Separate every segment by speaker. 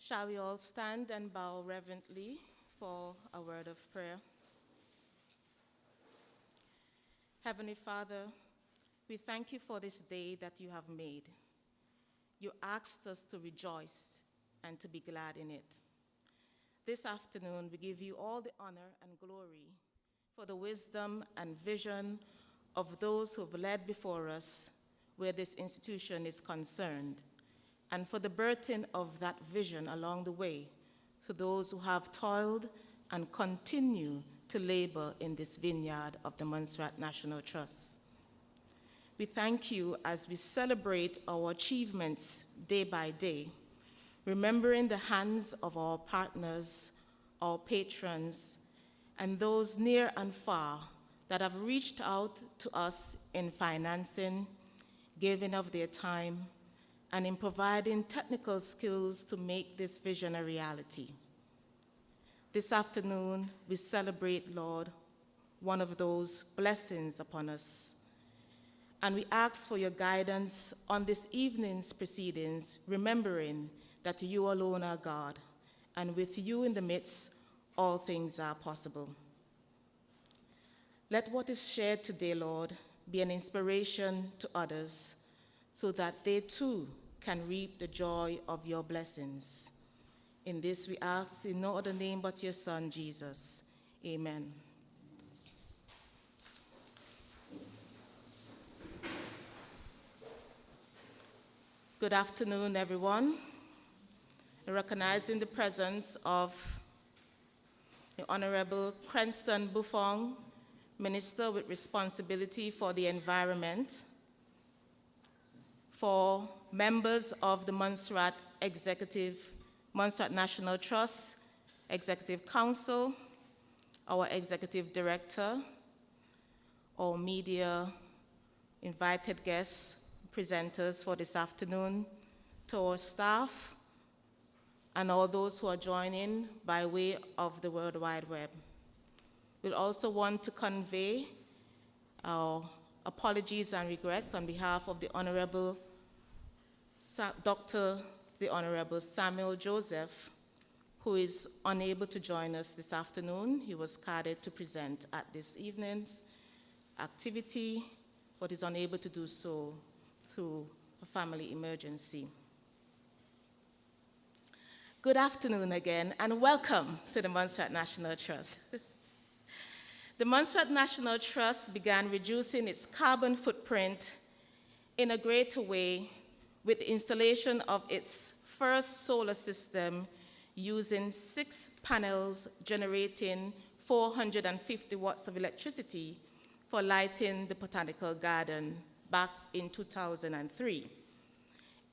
Speaker 1: Shall we all stand and bow reverently for a word of prayer? Heavenly Father, we thank you for this day that you have made. You asked us to rejoice and to be glad in it. This afternoon, we give you all the honor and glory for the wisdom and vision of those who have led before us where this institution is concerned, and for the birthing of that vision along the way to those who have toiled and continue to labor in this vineyard of the Montserrat National Trust. We thank you as we celebrate our achievements day by day, remembering the hands of our partners, our patrons, and those near and far that have reached out to us in financing, giving of their time, and in providing technical skills to make this vision a reality. This afternoon, we celebrate, Lord, one of those blessings upon us. And we ask for your guidance on this evening's proceedings, remembering that you alone are God, and with you in the midst, all things are possible. Let what is shared today, Lord, be an inspiration to others so that they too can reap the joy of your blessings. In this we ask in no other name but your Son, Jesus. Amen. Good afternoon, everyone. Recognizing the presence of the Honorable Cranston Buffon, Minister with responsibility for the environment, for members of the Montserrat National Trust Executive Council, our Executive Director, our media invited guests, presenters for this afternoon, to our staff, and all those who are joining by way of the World Wide Web. We'll also want to convey our apologies and regrets on behalf of the Honorable the Honorable Samuel Joseph, who is unable to join us this afternoon. He was carded to present at this evening's activity, but is unable to do so through a family emergency. Good afternoon again, and welcome to the Montserrat National Trust. The Montserrat National Trust began reducing its carbon footprint in a greater way with the installation of its first solar system using 6 panels generating 450 watts of electricity for lighting the Botanic Garden back in 2003.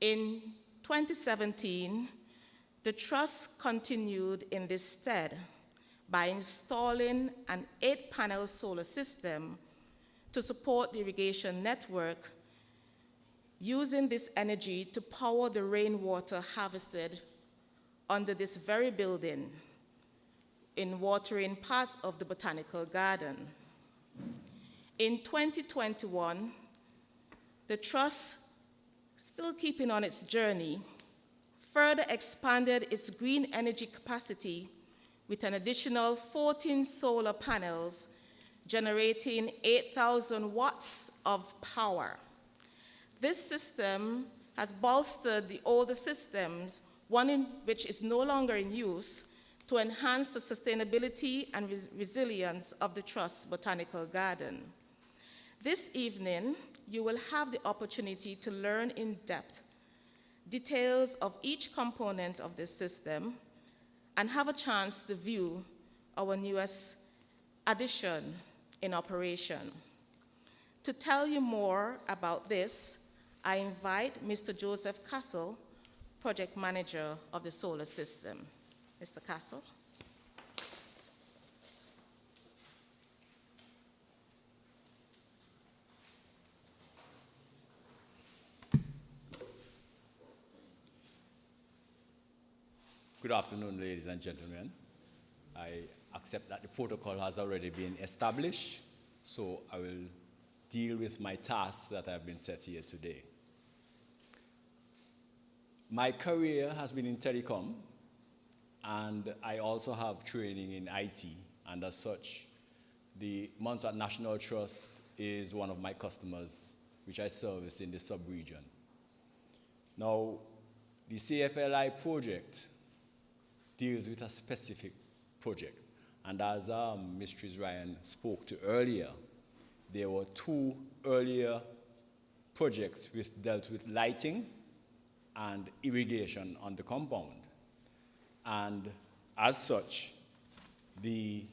Speaker 1: In 2017, the Trust continued in this stead by installing an 8-panel solar system to support the irrigation network, using this energy to power the rainwater harvested under this very building in watering parts of the Botanical Garden. In 2021, the Trust, still keeping on its journey, further expanded its green energy capacity with an additional 14 solar panels generating 8,000 watts of power. This system has bolstered the older systems, one in which is no longer in use, to enhance the sustainability and resilience of the Trust's Botanical Garden. This evening, you will have the opportunity to learn in depth details of each component of this system and have a chance to view our newest addition in operation. To tell you more about this, I invite Mr. Joseph Castle, Project Manager of the Solar System. Mr. Castle.
Speaker 2: Good afternoon, ladies and gentlemen. I accept that the protocol has already been established, so I will deal with my tasks that have been set here today. My career has been in telecom, and I also have training in IT, and as such, the Montserrat National Trust is one of my customers, which I service in the sub-region. Now, the CFLI project deals with a specific project, and as Mrs. Ryan spoke to earlier, there were 2 earlier projects which dealt with lighting and irrigation on the compound. And as such, the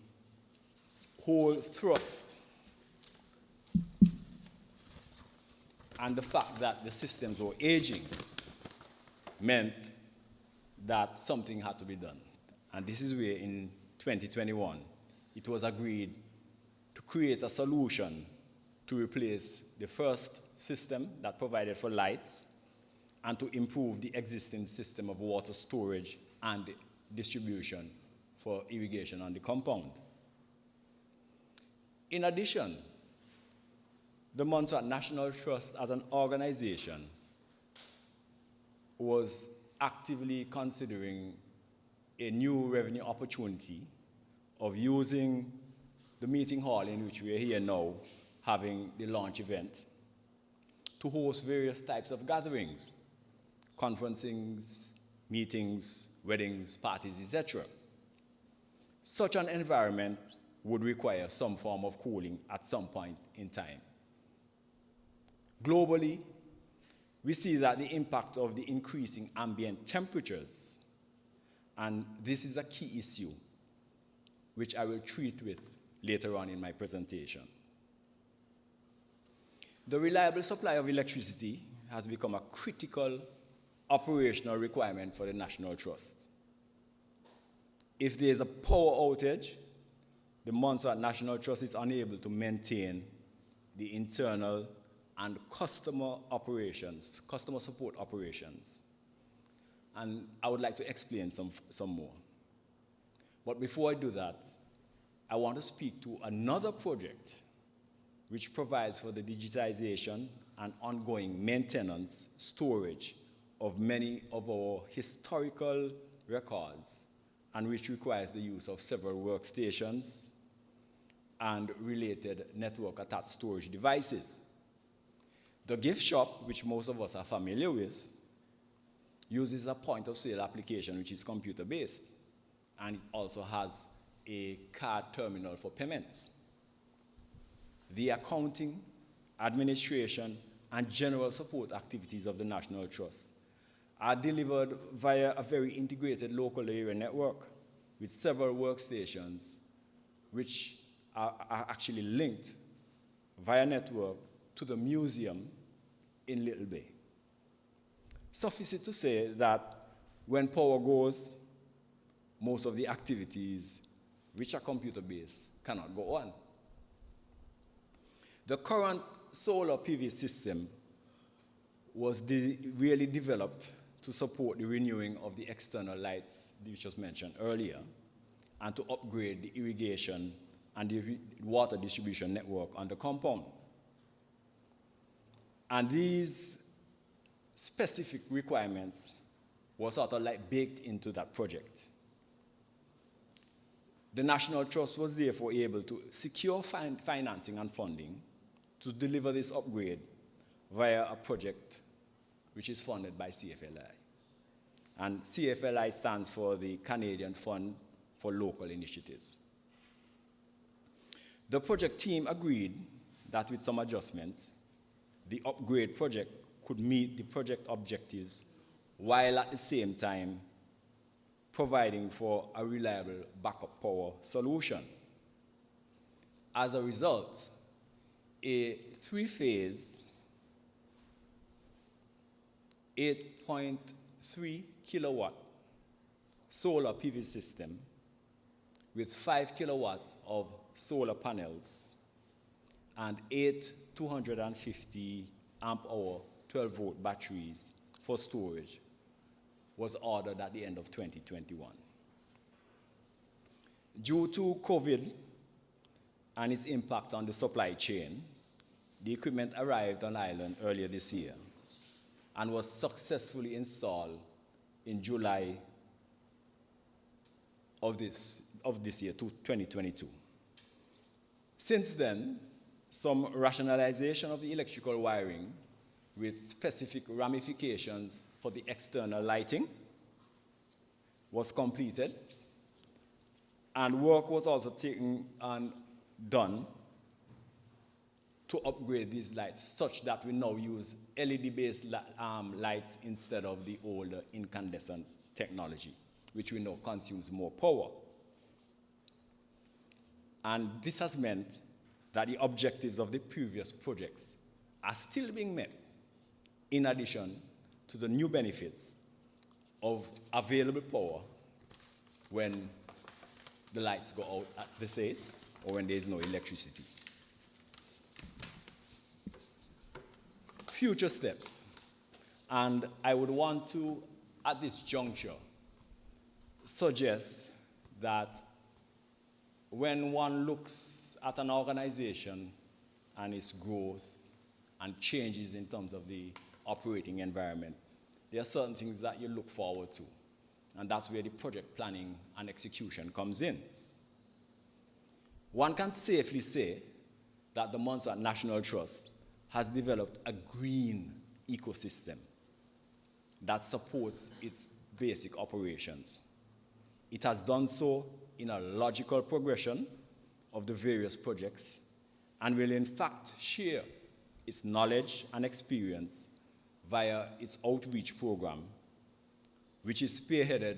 Speaker 2: whole thrust and the fact that the systems were aging meant that something had to be done. And this is where in 2021, it was agreed to create a solution to replace the first system that provided for lights and to improve the existing system of water storage and distribution for irrigation on the compound. In addition, the Montserrat National Trust as an organization was actively considering a new revenue opportunity of using the meeting hall in which we are here now, having the launch event, to host various types of gatherings, conferences, meetings, weddings, parties, etc. Such an environment would require some form of cooling at some point in time. Globally, we see that the impact of the increasing ambient temperatures, and this is a key issue, which I will treat with later on in my presentation. The reliable supply of electricity has become a critical operational requirement for the National Trust. If there is a power outage, the Montserrat National Trust is unable to maintain the internal and customer operations, customer support operations. And I would like to explain some more. But before I do that, I want to speak to another project which provides for the digitization and ongoing maintenance, storage of many of our historical records, and which requires the use of several workstations and related network-attached storage devices. The gift shop, which most of us are familiar with, uses a point-of-sale application which is computer-based, and it also has a card terminal for payments. The accounting, administration, and general support activities of the National Trust are delivered via a very integrated local area network with several workstations which are actually linked via network to the museum in Little Bay. Suffice it to say that when power goes, most of the activities which are computer-based cannot go on. The current solar PV system was really developed to support the renewing of the external lights, which was mentioned earlier, and to upgrade the irrigation and the water distribution network on the compound. And these specific requirements were sort of like baked into that project. The National Trust was therefore able to secure financing and funding to deliver this upgrade via a project which is funded by CFLI. And CFLI stands for the Canadian Fund for Local Initiatives. The project team agreed that with some adjustments, the upgrade project could meet the project objectives while at the same time providing for a reliable backup power solution. As a result, a 3-phase, 8.3 kilowatt solar PV system with 5 kilowatts of solar panels and 8 250 amp hour 12-volt batteries for storage was ordered at the end of 2021. Due to COVID and its impact on the supply chain, the equipment arrived on island earlier this year and was successfully installed in July of this year, 2022. Since then, some rationalization of the electrical wiring with specific ramifications for the external lighting was completed, and work was also taken and done to upgrade these lights such that we now use LED-based lights instead of the older incandescent technology, which we know consumes more power. And this has meant that the objectives of the previous projects are still being met, in addition to the new benefits of available power when the lights go out, as they say, or when there is no electricity. Future steps, and I would want to, at this juncture, suggest that when one looks at an organization and its growth and changes in terms of the operating environment, there are certain things that you look forward to, and that's where the project planning and execution comes in. One can safely say that the Montserrat National Trust has developed a green ecosystem that supports its basic operations. It has done so in a logical progression of the various projects and will in fact share its knowledge and experience via its outreach program, which is spearheaded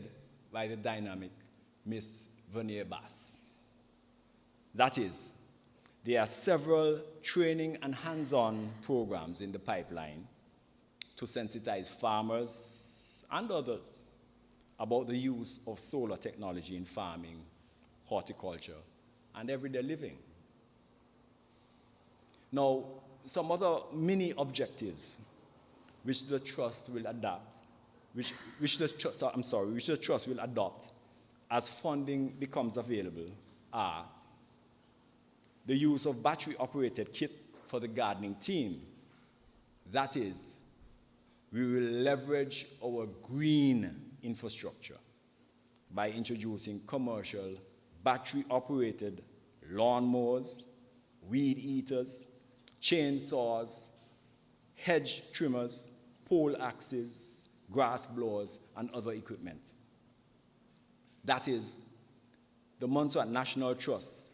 Speaker 2: by the dynamic Miss Vernier Bass. That is, there are several training and hands-on programs in the pipeline to sensitize farmers and others about the use of solar technology in farming, horticulture, and everyday living. Now, some other mini objectives which the trust will adopt, which the trust will adopt as funding becomes available are the use of battery-operated kit for the gardening team. That is, we will leverage our green infrastructure by introducing commercial battery-operated lawnmowers, weed eaters, chainsaws, hedge trimmers, pole axes, grass blowers, and other equipment. That is, the Montserrat National Trust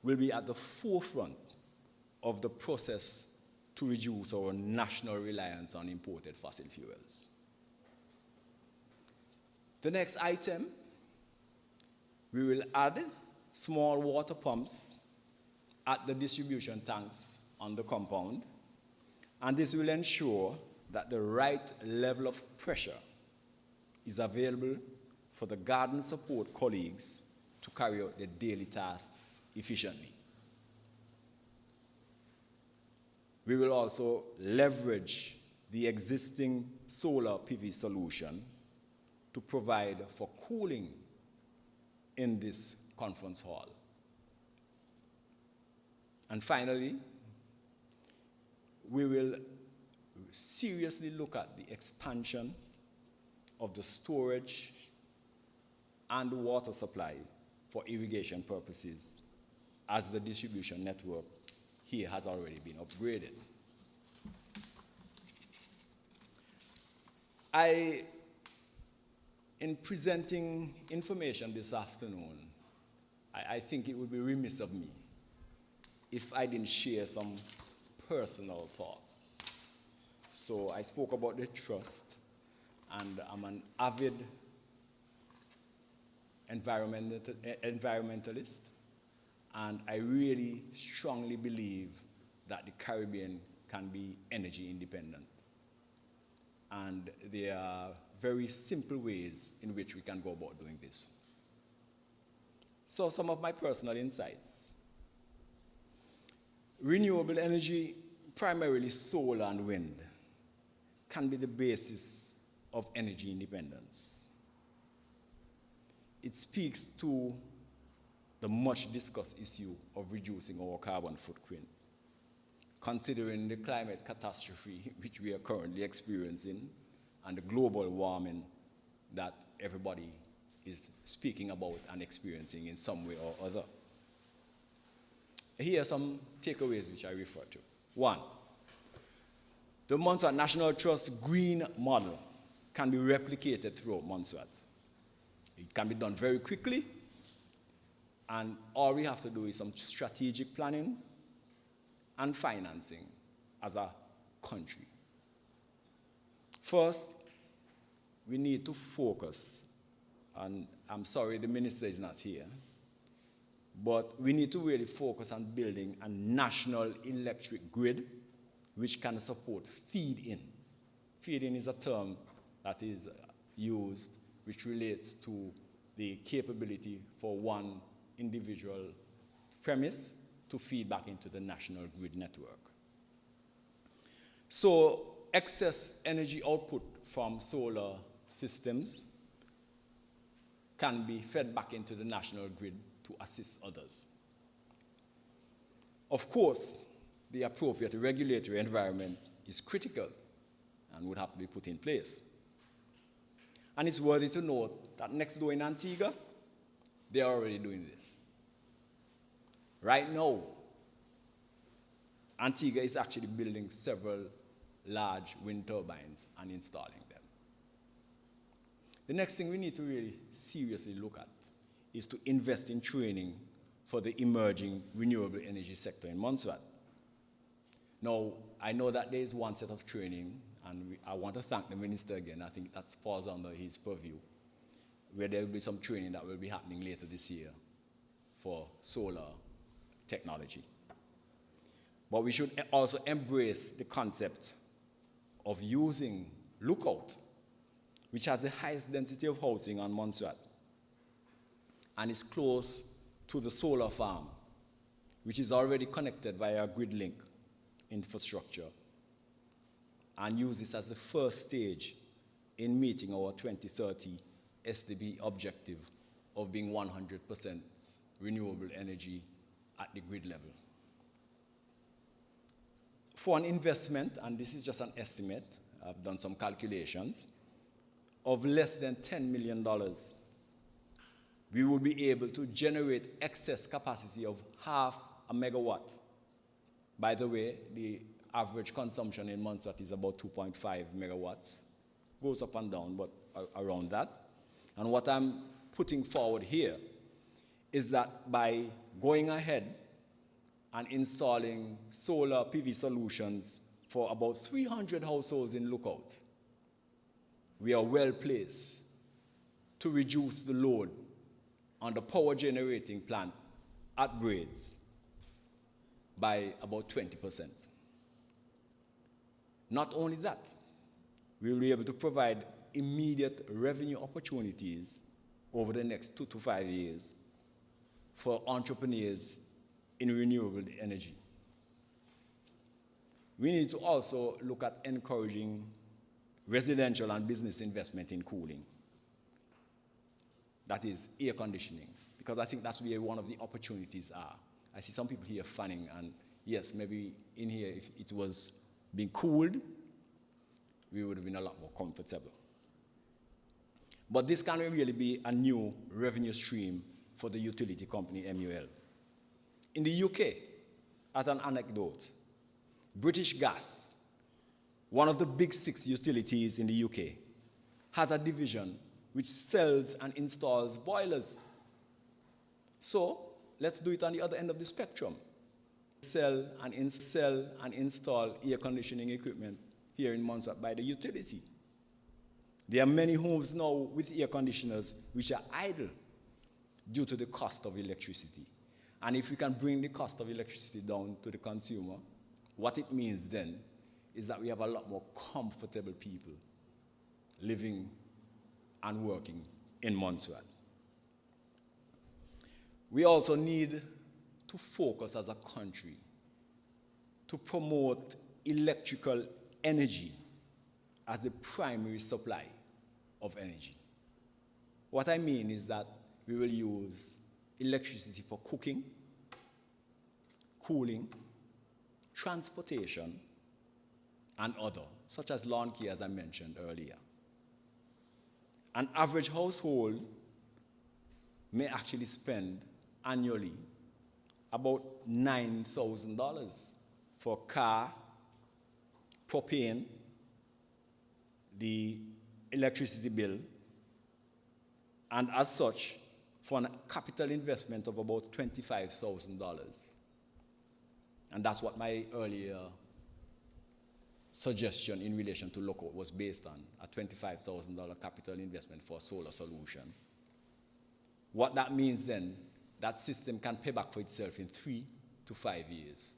Speaker 2: will be at the forefront of the process to reduce our national reliance on imported fossil fuels. The next item, we will add small water pumps at the distribution tanks on the compound, and this will ensure that the right level of pressure is available for the garden support colleagues to carry out their daily tasks efficiently. We will also leverage the existing solar PV solution to provide for cooling in this conference hall. And finally, we will seriously look at the expansion of the storage and water supply for irrigation purposes, as the distribution network here has already been upgraded. In presenting information this afternoon, I think it would be remiss of me if I didn't share some personal thoughts. So I spoke about the trust, and I'm an avid environmentalist, and I really strongly believe that the Caribbean can be energy independent. And there are very simple ways in which we can go about doing this. So some of my personal insights. Renewable energy, primarily solar and wind, can be the basis of energy independence. It speaks to the much discussed issue of reducing our carbon footprint, considering the climate catastrophe which we are currently experiencing and the global warming that everybody is speaking about and experiencing in some way or other. Here are some takeaways which I refer to. One, the Montserrat National Trust green model can be replicated throughout Montserrat. It can be done very quickly, and all we have to do is some strategic planning and financing as a country. First, we need to focus, and I'm sorry the minister is not here, but we need to really focus on building a national electric grid which can support feed-in. Feed-in is a term that is used which relates to the capability for one individual premise to feed back into the national grid network. So excess energy output from solar systems can be fed back into the national grid to assist others. Of course, the appropriate regulatory environment is critical and would have to be put in place. And it's worthy to note that next door in Antigua, they are already doing this. Right now, Antigua is actually building several large wind turbines and installing them. The next thing we need to really seriously look at is to invest in training for the emerging renewable energy sector in Montserrat. Now, I know that there is one set of training, and I want to thank the minister again. I think that falls under his purview, where there will be some training that will be happening later this year for solar technology. But we should also embrace the concept of using Lookout, which has the highest density of housing on Montserrat, and is close to the solar farm, which is already connected via a grid link infrastructure, and use this as the first stage in meeting our 2030 SDB objective of being 100% renewable energy at the grid level. For an investment, and this is just an estimate, I've done some calculations, of less than $10 million, we will be able to generate excess capacity of 0.5 megawatt. By the way, the average consumption in Montserrat is about 2.5 megawatts. Goes up and down, but around that. And what I'm putting forward here is that by going ahead and installing solar PV solutions for about 300 households in Lookout, we are well placed to reduce the load on the power generating plant at Braids by about 20%. Not only that, we will be able to provide immediate revenue opportunities over the next 2 to 5 years for entrepreneurs in renewable energy. We need to also look at encouraging residential and business investment in cooling. That is air conditioning, because I think that's where one of the opportunities are. I see some people here fanning, and yes, maybe in here, if it was being cooled, we would have been a lot more comfortable. But this can really be a new revenue stream for the utility company MUL. In the UK, as an anecdote, British Gas, one of the big 6 utilities in the UK, has a division which sells and installs boilers. So let's do it on the other end of the spectrum. Sell and install air conditioning equipment here in Montserrat by the utility. There are many homes now with air conditioners which are idle due to the cost of electricity. And if we can bring the cost of electricity down to the consumer, what it means then is that we have a lot more comfortable people living and working in Montserrat. We also need to focus as a country to promote electrical energy as the primary supply of energy. What I mean is that we will use electricity for cooking, cooling, transportation, and other, such as lawn care, as I mentioned earlier. An average household may actually spend annually about $9,000 for car, propane, the electricity bill, and as such, for a capital investment of about $25,000. And that's what my earlier suggestion in relation to lookout was based on, a $25,000 capital investment for a solar solution. What that means then, that system can pay back for itself in 3 to 5 years,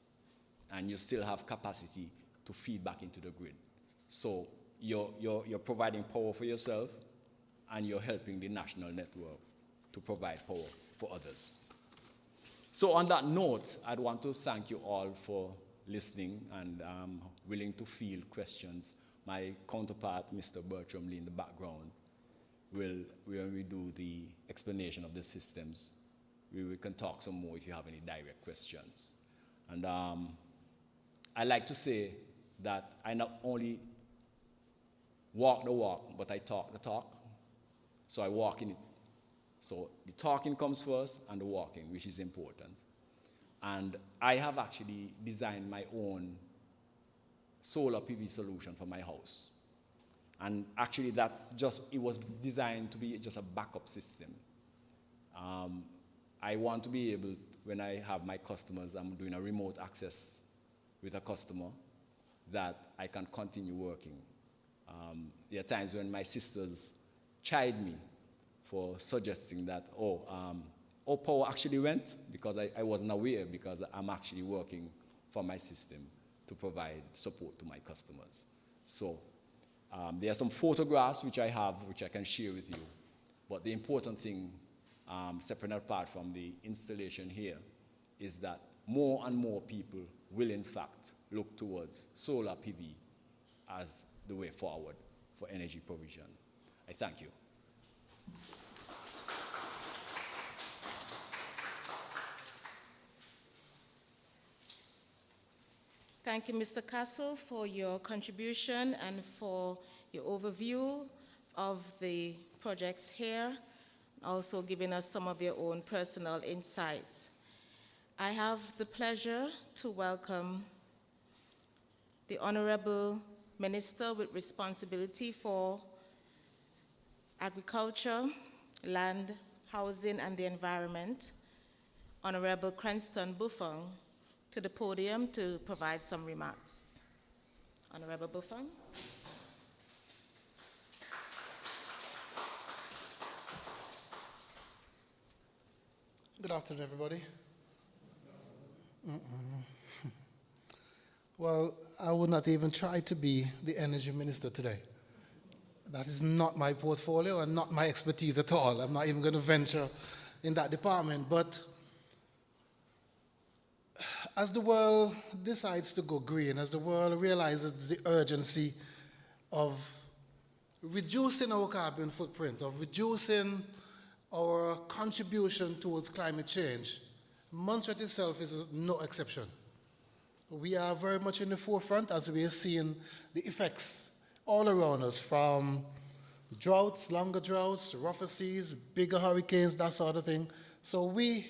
Speaker 2: and you still have capacity to feed back into the grid. So you're providing power for yourself, and you're helping the national network to provide power for others. So on that note, I'd want to thank you all for listening and willing to field questions. My counterpart, Mr. Bertram Lee, in the background, when we do the explanation of the systems, we can talk some more if you have any direct questions. And I like to say that I not only walk the walk, but I talk the talk. So I walk in it. So the talking comes first and the walking, which is important. And I have actually designed my own solar PV solution for my house. And actually it was designed to be just a backup system. I want to be able, when I have my customers, I'm doing a remote access with a customer, that I can continue working. There are times when my sisters chide me for suggesting that, power actually went, because I wasn't aware, because I'm actually working for my system to provide support to my customers. So there are some photographs which I have, which I can share with you. But the important thing, separate and apart from the installation here, is that more and more people will in fact look towards solar PV as the way forward for energy provision. I thank you.
Speaker 1: Thank you, Mr. Castle, for your contribution and for your overview of the projects here, also giving us some of your own personal insights. I have the pleasure to welcome the Honorable Minister with responsibility for agriculture, land, housing, and the environment, Honorable Cranston Buffon, to the podium to provide some remarks. Honorable Buffon.
Speaker 3: Good afternoon, everybody. Well, I would not even try to be the energy minister today. That is not my portfolio and not my expertise at all. I'm not even going to venture in that department. But as the world decides to go green, as the world realizes the urgency of reducing our carbon footprint, of reducing our contribution towards climate change, Montserrat itself is no exception. We are very much in the forefront as we are seeing the effects all around us, from droughts, longer droughts, rougher seas, bigger hurricanes, that sort of thing. So we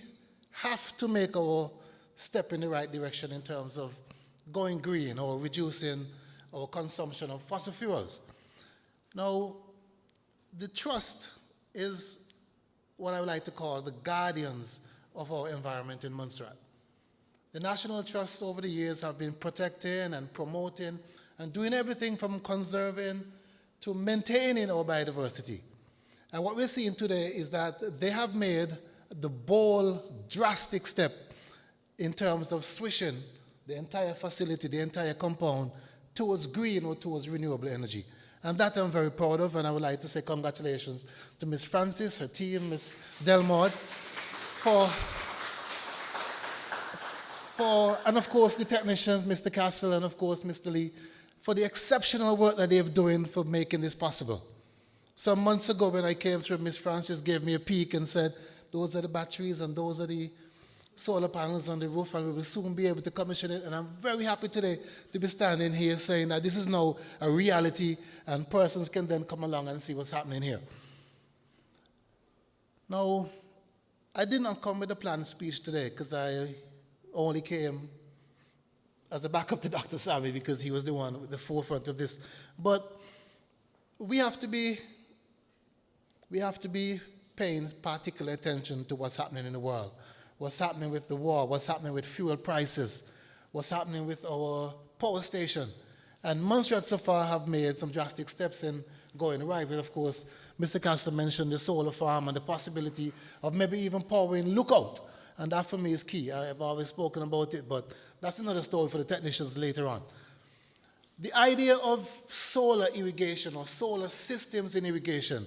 Speaker 3: have to make our step in the right direction in terms of going green or reducing our consumption of fossil fuels. Now, the trust is what I would like to call the guardians of our environment in Montserrat. The National Trust over the years have been protecting and promoting and doing everything from conserving to maintaining our biodiversity. And what we're seeing today is that they have made the bold, drastic step in terms of switching the entire facility, the entire compound, towards green or towards renewable energy. And that I'm very proud of, and I would like to say congratulations to Ms. Francis, her team, Ms. Delmord, and of course the technicians, Mr. Castle, and of course Mr. Lee, for the exceptional work that they've doing for making this possible. Some months ago when I came through, Ms. Francis gave me a peek and said, those are the batteries and those are the solar panels on the roof, and we will soon be able to commission it. And I'm very happy today to be standing here saying that this is now a reality, and persons can then come along and see what's happening here. Now, I did not come with a planned speech today because I only came as a backup to Dr. Sammy because he was the one with the forefront of this. But we have to be paying particular attention to what's happening in the world, what's happening with the war, what's happening with fuel prices, what's happening with our power station. And Montserrat so far have made some drastic steps in going right. But of course, Mr. Castle mentioned the solar farm and the possibility of maybe even powering Lookout. And that for me is key. I've always spoken about it, but that's another story for the technicians later on. The idea of solar irrigation or solar systems in irrigation,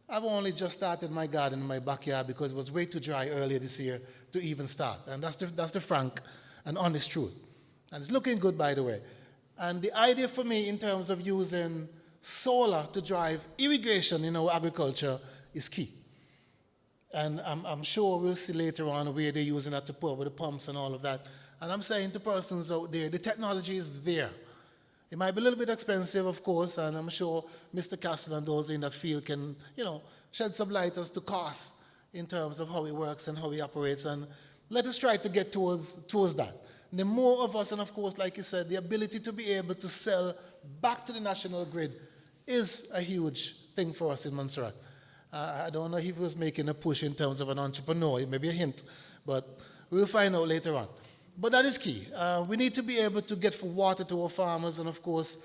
Speaker 3: I've only just started my garden in my backyard because it was way too dry earlier this year to even start. And that's the frank and honest truth. And it's looking good, by the way. And the idea for me in terms of using solar to drive irrigation in our agriculture is key. And I'm sure we'll see later on where they're using that to pour with the pumps and all of that. And I'm saying to persons out there, the technology is there. It might be a little bit expensive, of course, and I'm sure Mr. Castle and those in that field can, shed some light as to cost in terms of how it works and how it operates. And let us try to get towards that. And the more of us, and of course, like you said, the ability to be able to sell back to the national grid is a huge thing for us in Montserrat. I don't know if he was making a push in terms of an entrepreneur, it may be a hint, but we'll find out later on. But that is key. We need to be able to get water to our farmers and, of course,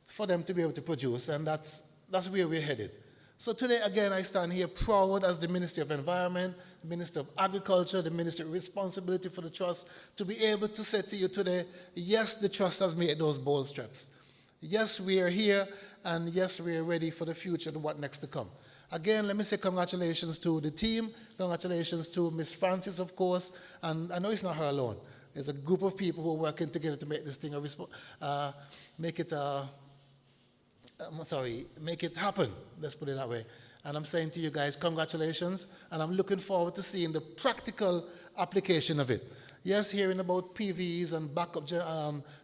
Speaker 3: for them to be able to produce, and that's where we're headed. So today, again, I stand here proud as the Minister of Environment, the Minister of Agriculture, the Minister of Responsibility for the Trust, to be able to say to you today, yes, the Trust has made those bold steps. Yes, we are here, and yes, we are ready for the future and what next to come. Again, let me say congratulations to the team, congratulations to Miss Francis, of course, and I know it's not her alone. There's a group of people who are working together to make this thing make it happen, let's put it that way. And I'm saying to you guys, congratulations, and I'm looking forward to seeing the practical application of it. Yes, hearing about PVs and backup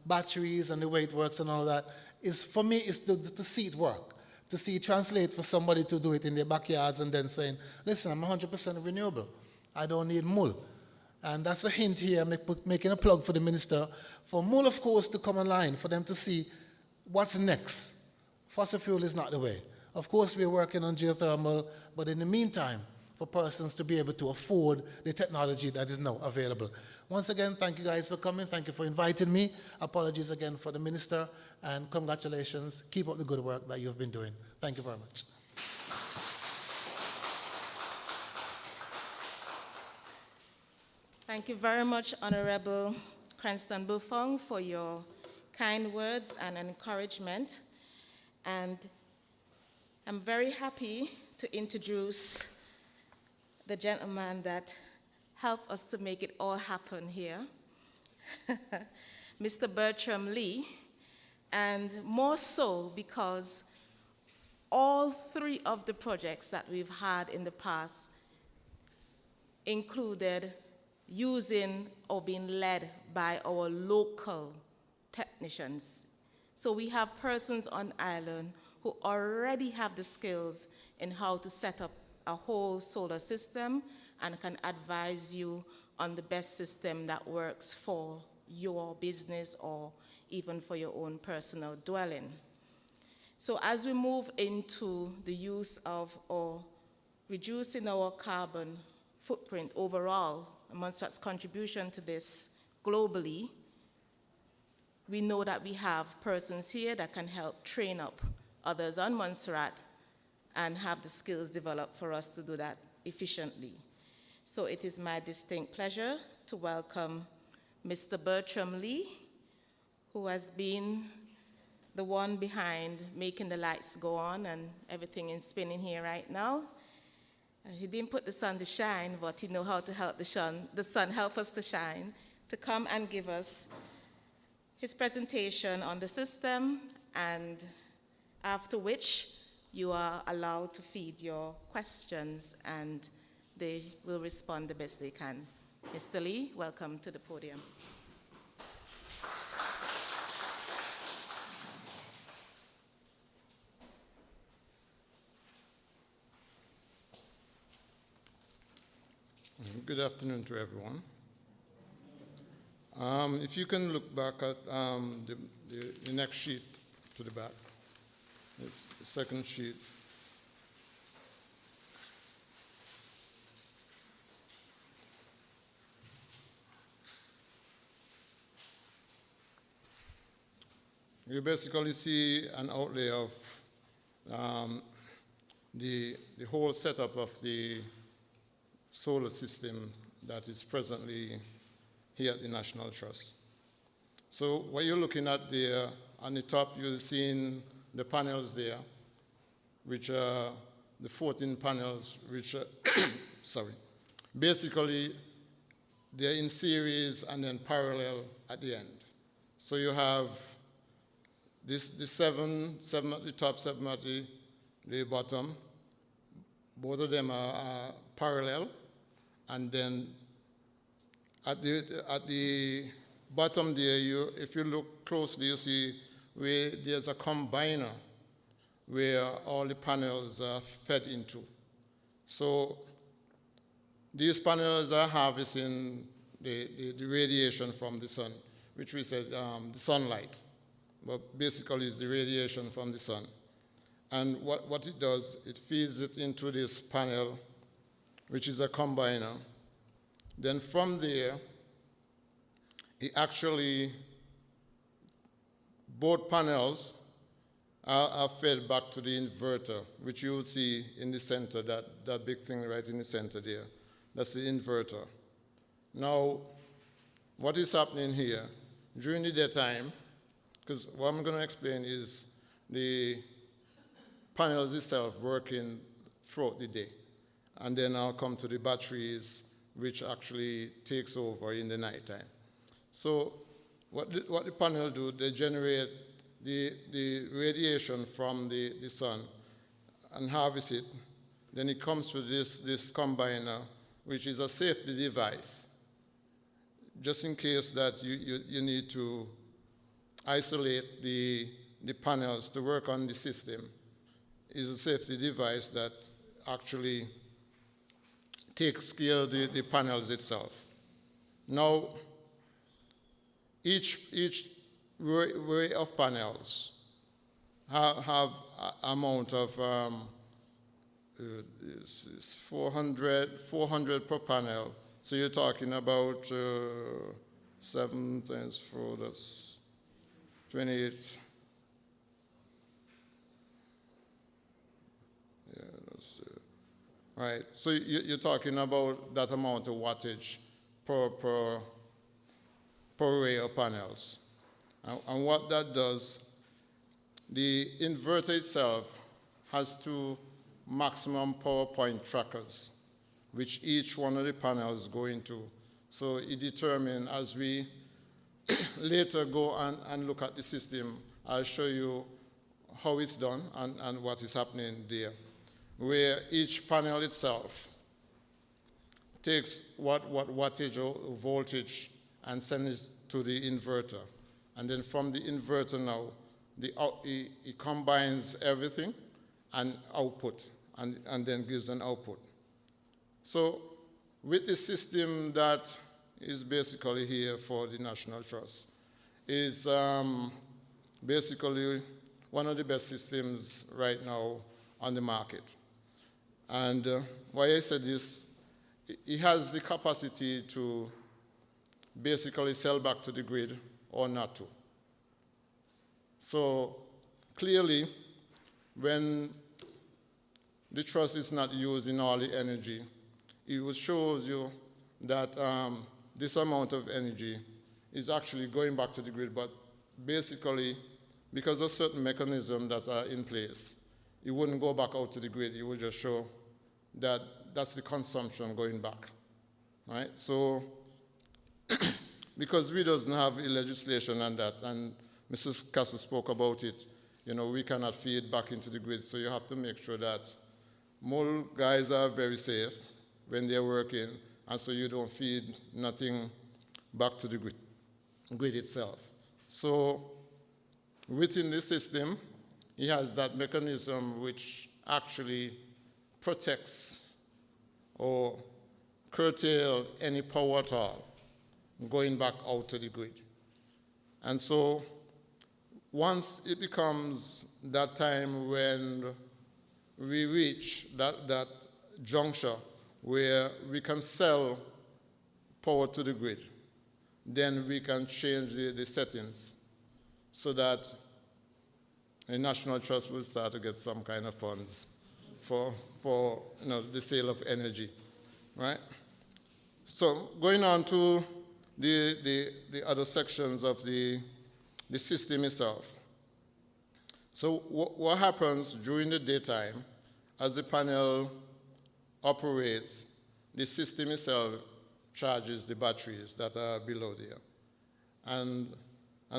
Speaker 3: batteries and the way it works and all that, for me, is to see it work, to see it translate for somebody to do it in their backyards and then saying, listen, I'm 100% renewable. I don't need mull. And that's a hint here, making a plug for the minister, for mull, of course, to come online, for them to see what's next. Fossil fuel is not the way. Of course, we're working on geothermal, but in the meantime, for persons to be able to afford the technology that is now available. Once again, thank you guys for coming. Thank you for inviting me. Apologies again for the minister, and congratulations. Keep up the good work that you've been doing. Thank you very much.
Speaker 1: Thank you very much, Honorable Cranston Buffon, for your kind words and encouragement. And I'm very happy to introduce the gentleman that helped us to make it all happen here, Mr. Bertram Lee, and more so because all three of the projects that we've had in the past included using or being led by our local technicians. So we have persons on island who already have the skills in how to set up a whole solar system and can advise you on the best system that works for your business or even for your own personal dwelling. So as we move into the use of or reducing our carbon footprint overall, Montserrat's contribution to this globally, we know that we have persons here that can help train up others on Montserrat and have the skills developed for us to do that efficiently. So it is my distinct pleasure to welcome Mr. Bertram Lee, who has been the one behind making the lights go on and everything is spinning here right now. He didn't put the sun to shine, but he knows how to help the sun help us to shine, to come and give us his presentation on the system, and after which you are allowed to feed your questions and they will respond the best they can. Mr. Lee, welcome to the podium.
Speaker 4: Good afternoon to everyone. If you can look back at the next sheet to the back, it's the second sheet. You basically see an outlay of the whole setup of the solar system that is presently here at the National Trust. So what you're looking at there, on the top you're seeing the panels there, which are the 14 panels, which are, sorry, basically they're in series and then parallel at the end. So you have the seven at the top, 7 at the bottom. Both of them are parallel. And then at the bottom there, if you look closely, you see where there's a combiner where all the panels are fed into. So these panels are harvesting the radiation from the sun, which we said the sunlight. But basically it's the radiation from the sun. And what it does, it feeds it into this panel, which is a combiner. Then from there, it actually, both panels are fed back to the inverter, which you will see in the center, that big thing right in the center there. That's the inverter. Now, what is happening here, during the daytime, because what I'm going to explain is the panels itself working throughout the day. And then I'll come to the batteries, which actually takes over in the nighttime. So what the panel do, they generate the radiation from the sun and harvest it. Then it comes to this combiner, which is a safety device, just in case that you need to isolate the panels to work on the system. Is a safety device that actually takes care of the panels itself. Now, each array of panels have amount of 400 per panel. So you're talking about 7 times 4, that's 28. Right, so you're talking about that amount of wattage per array of panels. And what that does, the inverter itself has 2 maximum power point trackers, which each one of the panels go into. So it determines, as we later go and look at the system, I'll show you how it's done and what is happening there, where each panel itself takes what wattage or voltage and sends it to the inverter. And then from the inverter now, it combines everything and output, and then gives an output. So with the system that is basically here for the National Trust, is basically one of the best systems right now on the market. And why I said this, it has the capacity to basically sell back to the grid or not to. So clearly, when the trust is not using all the energy, it shows you that this amount of energy is actually going back to the grid, but basically, because of certain mechanisms that are in place, it wouldn't go back out to the grid. It would just show that that's the consumption going back, right? So, because we doesn't have legislation on that, and Mrs. Castle spoke about it, we cannot feed back into the grid, so you have to make sure that mole guys are very safe when they're working, and so you don't feed nothing back to the grid itself. So within the system, he has that mechanism which actually protects or curtail any power at all going back out to the grid. And so once it becomes that time when we reach that juncture where we can sell power to the grid, then we can change the settings so that the National Trust will start to get some kind of funds for the sale of energy, right? So going on to the other sections of the system itself. So what happens during the daytime as the panel operates, the system itself charges the batteries that are below there. And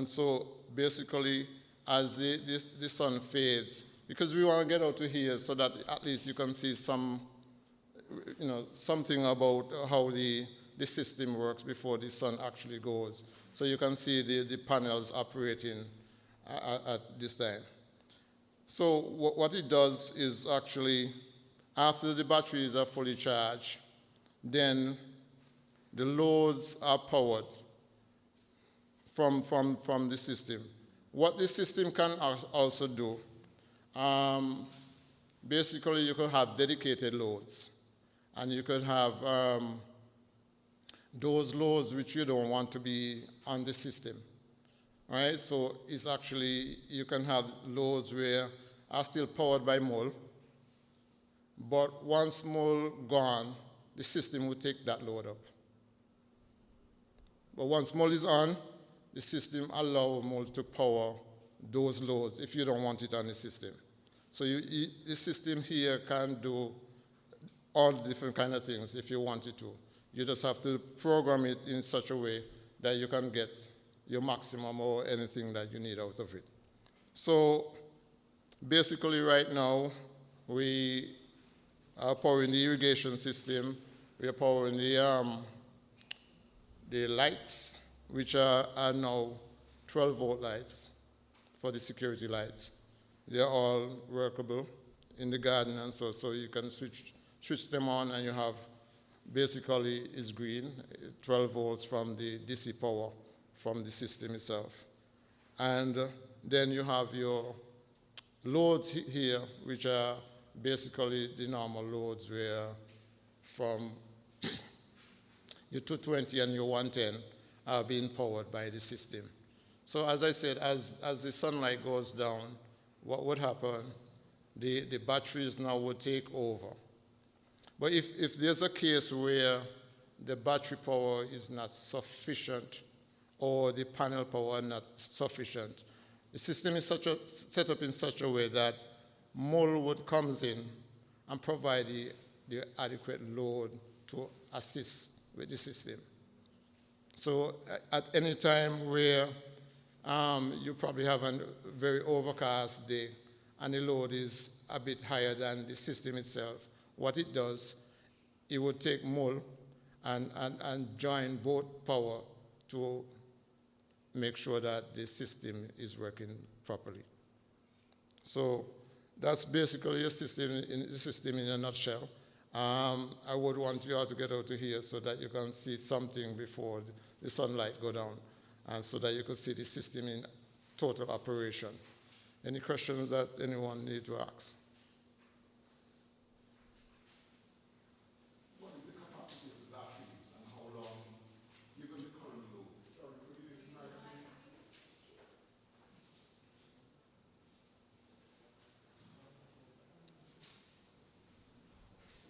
Speaker 4: so basically as the sun fades, because we want to get out to here so that at least you can see something about how the system works before the sun actually goes. So you can see the panels operating at this time. So what it does is actually, after the batteries are fully charged, then the loads are powered from the system. What the system can also do, basically you can have dedicated loads, and you could have those loads which you don't want to be on the system, right? So it's actually, you can have loads where are still powered by mole, but once mole gone, the system will take that load up. But once mole is on, the system allows mole to power those loads if you don't want it on the system. So the system here can do all different kind of things if you want it to. You just have to program it in such a way that you can get your maximum or anything that you need out of it. So basically right now, we are powering the irrigation system. We are powering the lights, which are now 12-volt lights for the security lights. They're all workable in the garden, and so you can switch them on, and you have, basically it's green, 12 volts from the DC power from the system itself. And then you have your loads here, which are basically the normal loads where from your 220 and your 110 are being powered by the system. So as I said, as the sunlight goes down, what would happen? The batteries now would take over. But if there's a case where the battery power is not sufficient or the panel power not sufficient, the system is set up in such a way that mole would comes in and provide the adequate load to assist with the system. So at any time where you probably have a very overcast day and the load is a bit higher than the system itself, what it does, it would take mole and join both power to make sure that the system is working properly. So that's basically the system in a nutshell. I would want you all to get out to here so that you can see something before the sunlight go down, and so that you can see the system in total operation. Any questions that anyone need to ask?
Speaker 3: What is the capacity of the batteries and how long, given the current load? Sorry, could you use my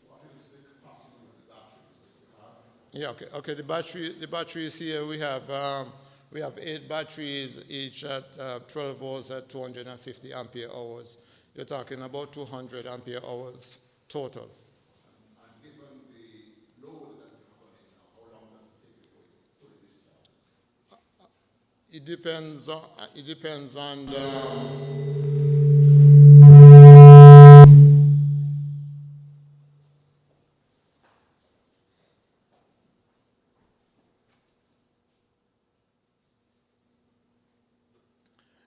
Speaker 3: What is the capacity of the batteries that you have?
Speaker 4: Yeah, okay. The batteries here, we have 8 batteries, each at 12 volts at 250 ampere hours. You're talking about 200 ampere hours total.
Speaker 3: And given the load that you have on it now, how long does it take before it fully discharges?
Speaker 4: It depends on the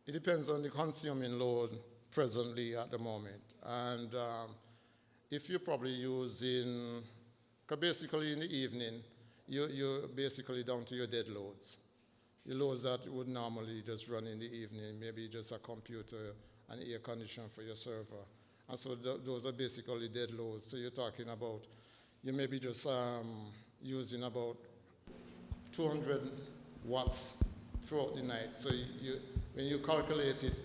Speaker 4: It depends on the consuming load presently at the moment. And if you're probably using Because basically in the evening, you're basically down to your dead loads. Your loads that would normally just run in the evening, maybe just a computer and air conditioner for your server. And so those are basically dead loads. So you're talking about, you may be just using about 200 watts throughout the night. So when you calculate it,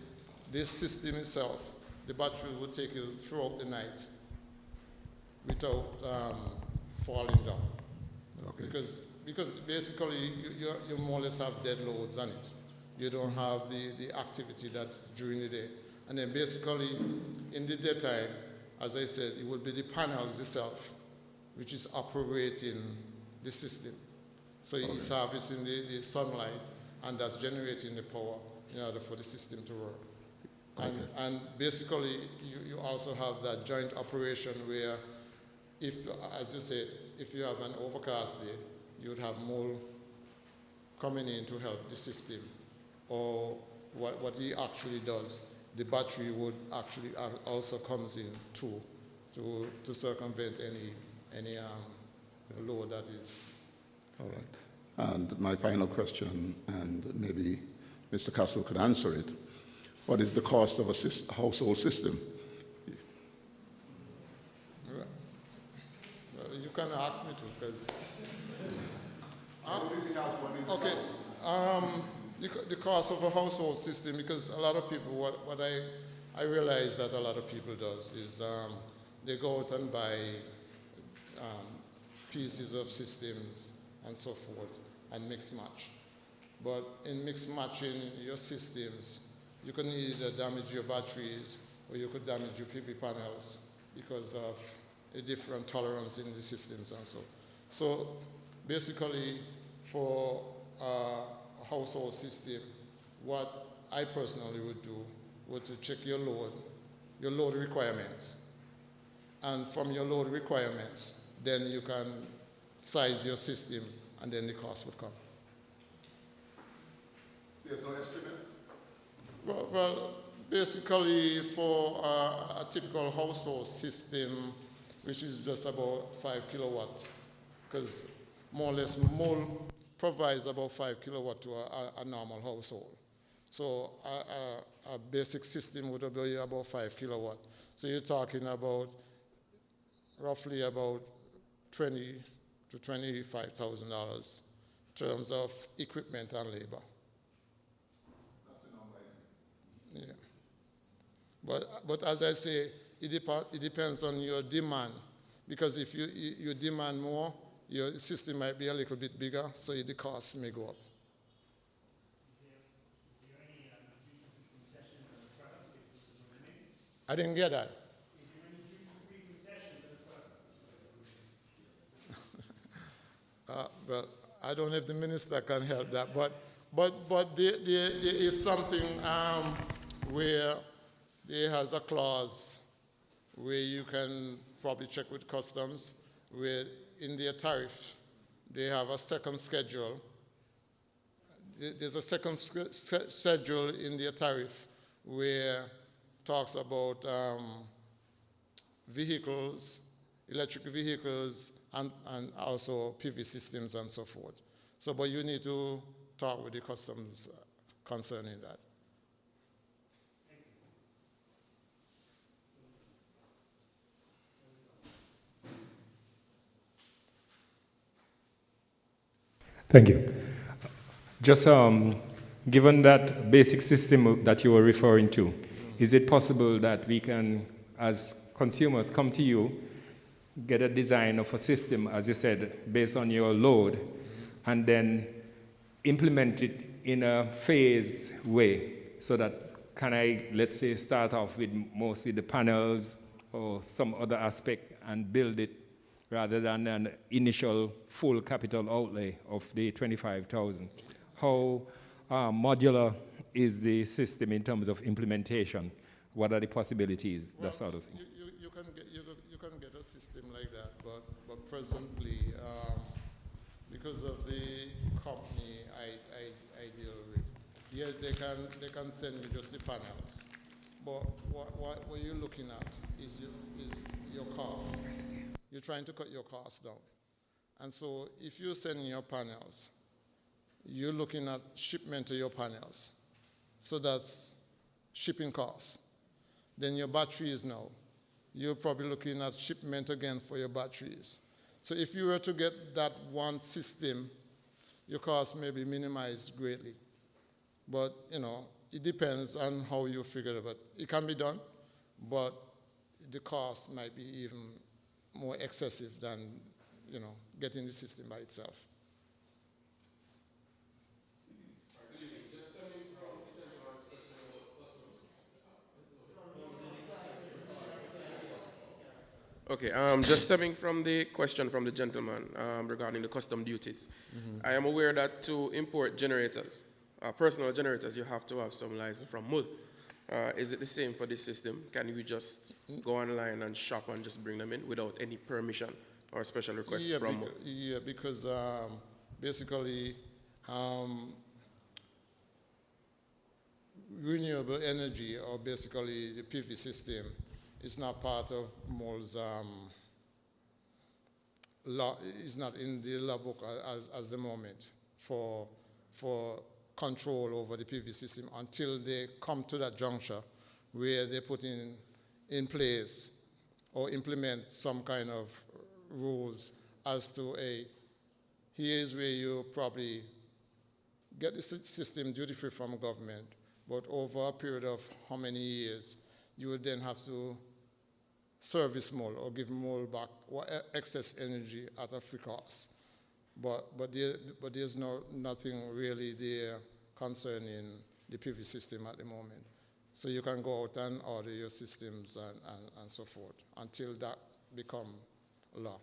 Speaker 4: this system itself, the battery will take you throughout the night without falling down. Okay. Because basically you more or less have dead loads on it. You don't have the activity that's during the day. And then basically in the daytime, as I said, it would be the panels itself which is operating the system. So it's harvesting the sunlight and that's generating the power in order for the system to work. And basically you also have that joint operation where if, as you said, if you have an overcast day, you would have more coming in to help the system. Or what he actually does, the battery would actually also comes in too, to circumvent any load that is.
Speaker 5: All right. And my final question, and maybe Mr. Castle could answer it. What is the cost of a household system?
Speaker 4: Well, you can ask me to, because... okay. The cost of a household system, because a lot of people, what I realize that a lot of people does is they go out and buy pieces of systems and so forth and mix match. But in mix matching your systems, you can either damage your batteries or you could damage your PV panels because of a different tolerance in the systems and so. So basically for a household system, what I personally would do would to check your load requirements. And from your load requirements, then you can size your system and then the cost would come.
Speaker 5: There's no estimate?
Speaker 4: Well, basically for a typical household system, which is just about 5 kilowatts, because more or less MOL provides about 5 kilowatt to a normal household. So a basic system would be about 5 kilowatt. So you're talking about roughly about $20,000 to $25,000 in terms of equipment and labor.
Speaker 5: That's the number.
Speaker 4: Yeah. But as I say, it depends on your demand, because if you demand more, your system might be a little bit bigger, so the cost may go up.
Speaker 6: Is there any duty-free concessions on the products if this is a limit?
Speaker 4: I didn't get that.
Speaker 6: Is there any duty-free concessions on the products?
Speaker 4: Well, I don't know if the minister can help that, but there is something where there has a clause where you can probably check with customs, where in their tariff they have a second schedule. There's a second schedule in their tariff where talks about vehicles, electric vehicles, and also PV systems and so forth. So, but you need to talk with the customs concerning that.
Speaker 7: Thank you. Just given that basic system that you were referring to, is it possible that we can, as consumers, come to you, get a design of a system, as you said, based on your load, and then implement it in a phased way, so that can I, let's say, start off with mostly the panels or some other aspect and build it rather than an initial full capital outlay of the $25,000. How modular is the system in terms of implementation? What are the possibilities, well, that sort of thing?
Speaker 4: You can get a system like that, but presently, because of the company I deal with, yes, they can send you just the panels. But what you're looking at is your cost. You're trying to cut your costs down. And so if you're sending your panels, you're looking at shipment of your panels. So that's shipping costs. Then your batteries now, you're probably looking at shipment again for your batteries. So if you were to get that one system, your cost may be minimized greatly. But, you know, it depends on how you figure it. But it can be done, but the cost might be even more excessive than, you know, getting the system by itself.
Speaker 8: Okay, just stemming from the question from the gentleman regarding the custom duties. I am aware that to import generators, personal generators, you have to have some license from MUL. Is it the same for this system? Can you just go online and shop and just bring them in without any permission or special request from MUL?
Speaker 4: Yeah, because basically renewable energy, or basically the PV system, is not part of MOL's law. It's not in the law book as the moment for control over the PV system until they come to that juncture where they put in place or implement some kind of rules as to here's where you probably get the system duty-free from government, but over a period of how many years, you would then have to service MOL or give MOL back excess energy at a free cost. But there's nothing really there concerning the PV system at the moment. So you can go out and order your systems and so forth until that become law.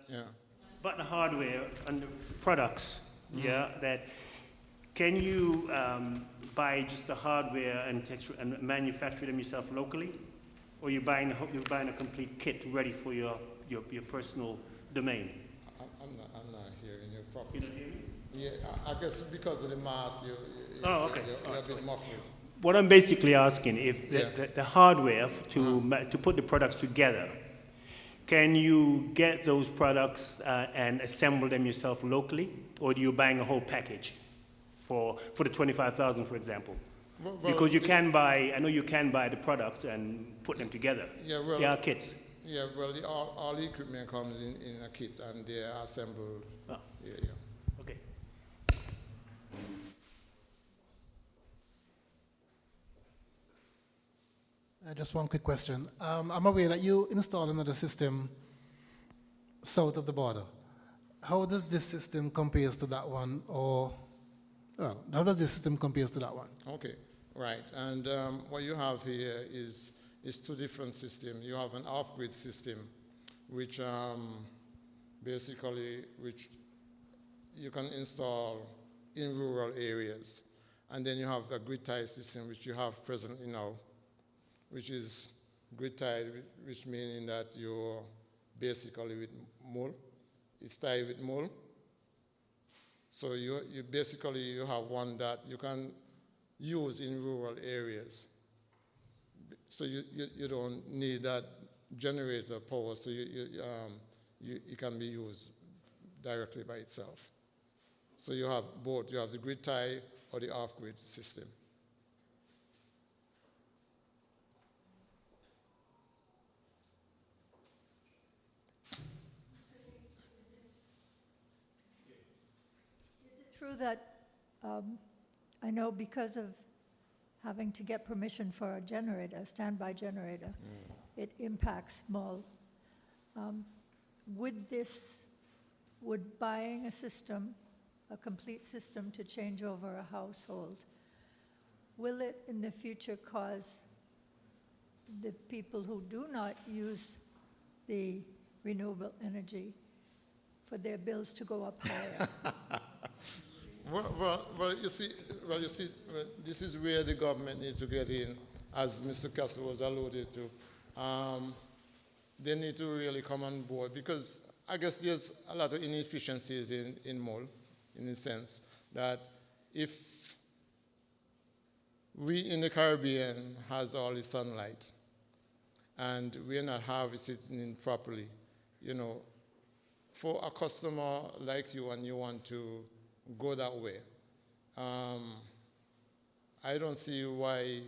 Speaker 4: Yeah.
Speaker 6: But the hardware and the products, that can you buy just the hardware and manufacture them yourself locally, or you're buying a complete kit ready for your personal domain?
Speaker 4: I'm not hearing you properly.
Speaker 6: You don't hear me?
Speaker 4: Yeah, I guess because of the mass,
Speaker 6: Oh, okay.
Speaker 4: you're a bit muffled.
Speaker 6: What I'm basically asking, if the hardware to put the products together, can you get those products and assemble them yourself locally, or do you buying a whole package for the 25,000, for example?
Speaker 4: Well,
Speaker 6: because you can buy, I know you can buy the products and put them together.
Speaker 4: Yeah, well,
Speaker 6: they are kits.
Speaker 4: Yeah, well, all the equipment comes in a kit and they are assembled.
Speaker 6: Oh.
Speaker 4: Yeah.
Speaker 6: Okay.
Speaker 3: Just one quick question. I'm aware that you installed another system south of the border. How does this system compare to that one, how does this system compare to that one?
Speaker 4: Okay, right. And what you have here is two different systems. You have an off-grid system, which which you can install in rural areas. And then you have a grid-tied system, which you have presently now, which is grid-tied, which meaning that you're basically with MUL. It's tied with MUL. So you basically have one that you can use in rural areas. So you don't need that generator power, so it can be used directly by itself. So you have both. You have the grid tie or the off-grid system.
Speaker 9: True that I know because of having to get permission for a generator, a standby generator, it impacts small. Would buying a system, a complete system to change over a household, will it in the future cause the people who do not use the renewable energy for their bills to go up higher?
Speaker 4: Well, you see, this is where the government needs to get in, as Mr. Castle was alluded to. they need to really come on board, because I guess there's a lot of inefficiencies in Mull, in the sense that if we in the Caribbean has all the sunlight and we're not harvesting it properly, you know, for a customer like you and you want to go that way, I don't see why,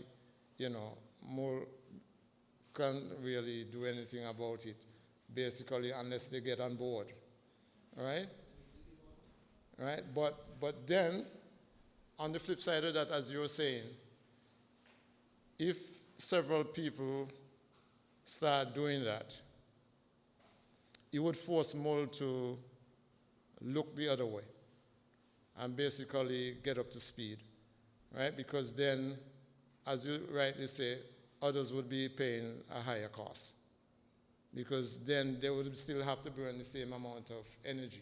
Speaker 4: you know, Mull can't really do anything about it, basically, unless they get on board, all right? All right, but then, on the flip side of that, as you were saying, if several people start doing that, it would force Mull to look the other way and basically get up to speed, right? Because then, as you rightly say, others would be paying a higher cost, because then they would still have to burn the same amount of energy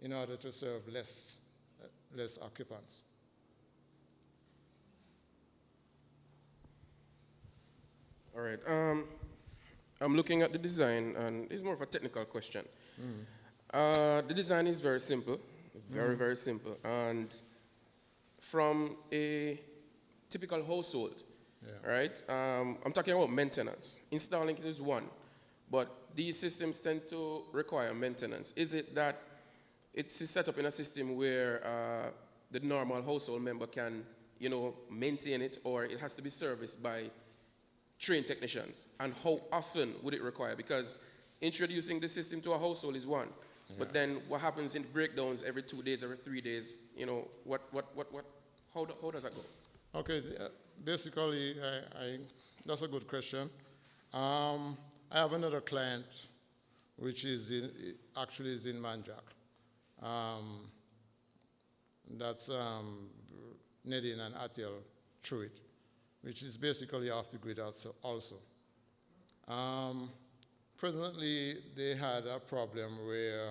Speaker 4: in order to serve less occupants.
Speaker 8: All right. I'm looking at the design, and it's more of a technical question. The design is very simple, very simple. And from a typical household, right? I'm talking about maintenance. Installing it is one, but these systems tend to require maintenance. Is it that it's set up in a system where the normal household member can, you know, maintain it, or it has to be serviced by trained technicians? And how often would it require? Because introducing the system to a household is one, but then what happens in breakdowns every 2 days, every 3 days? You know, how does that go?
Speaker 4: Okay, basically, that's a good question. I have another client, which is actually is in Manjac. That's Nadine and Atil Truitt, which is basically off the grid also. Presently, they had a problem where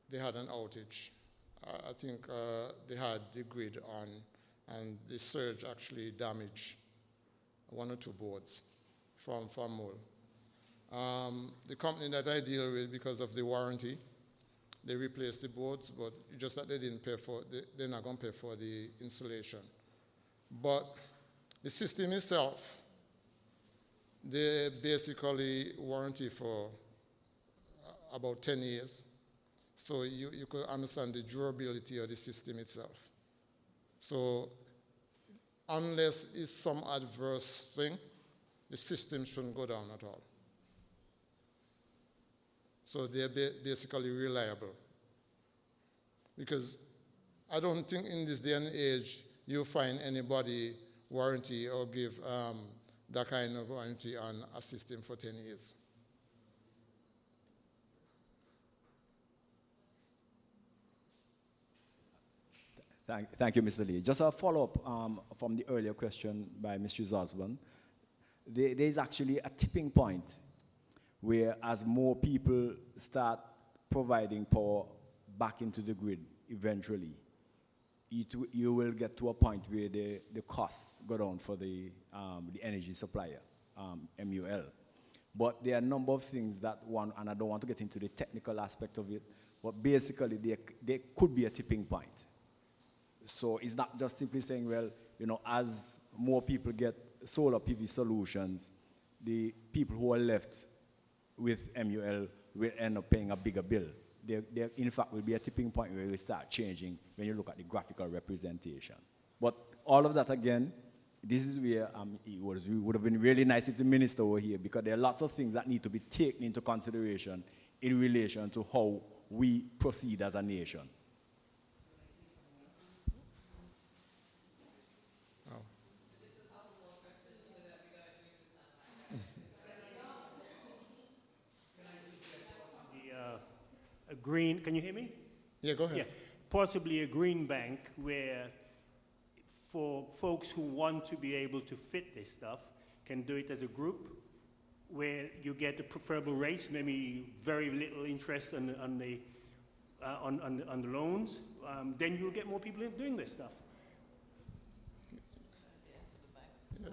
Speaker 4: they had an outage. I think they had the grid on, and the surge actually damaged 1 or 2 boards from Mull. The company that I deal with, because of the warranty, they replaced the boards, but just that they didn't pay for, they're not going to pay for the installation. But the system itself, they basically warranty for about 10 years. So you could understand the durability of the system itself. So unless it's some adverse thing, the system shouldn't go down at all. So they're basically reliable. Because I don't think in this day and age you'll find anybody warranty or give that kind of warranty on a system for 10 years.
Speaker 2: Thank you, Mr. Lee. Just a follow-up from the earlier question by Mr. Osborne. There is actually a tipping point where, as more people start providing power back into the grid, eventually, you will get to a point where the costs go down for the energy supplier, MUL. But there are a number of things that and I don't want to get into the technical aspect of it, but basically there could be a tipping point. So it's not just simply saying, well, you know, as more people get solar PV solutions, the people who are left with MUL will end up paying a bigger bill. There in fact will be a tipping point where it will start changing when you look at the graphical representation. But all of that, again, this is where it would have been really nice if the minister were here, because there are lots of things that need to be taken into consideration in relation to how we proceed as a nation.
Speaker 6: A green, can you hear me?
Speaker 4: Yeah, go ahead.
Speaker 6: Yeah, possibly a green bank where, for folks who want to be able to fit this stuff, can do it as a group, where you get a preferable rates, maybe very little interest on the loans. Then you'll get more people doing this stuff.
Speaker 4: Yeah.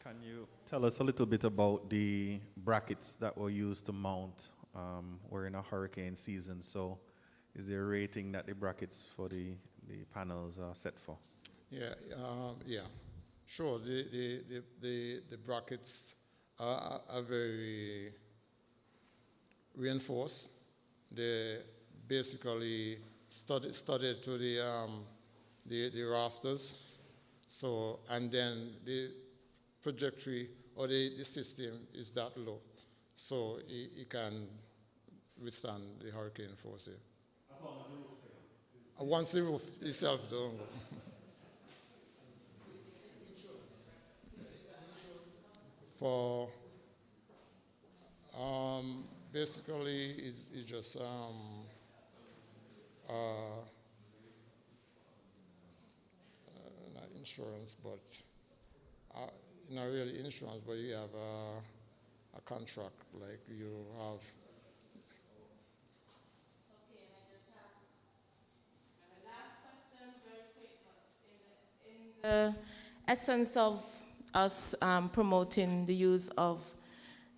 Speaker 10: Can you tell us a little bit about the brackets that were used to mount? We're in a hurricane season, so is there a rating that the brackets for the panels are set for?
Speaker 4: Yeah, sure. The brackets are very reinforced. They basically studded to the rafters. So, and then the trajectory or the system is that low, so it can withstand the hurricane force here. Once the roof itself don't go. For basically it's just not insurance, but not really insurance, but you have a contract, like you have.
Speaker 1: Okay, and I just have a last question, very quick, but in the essence of us promoting the use of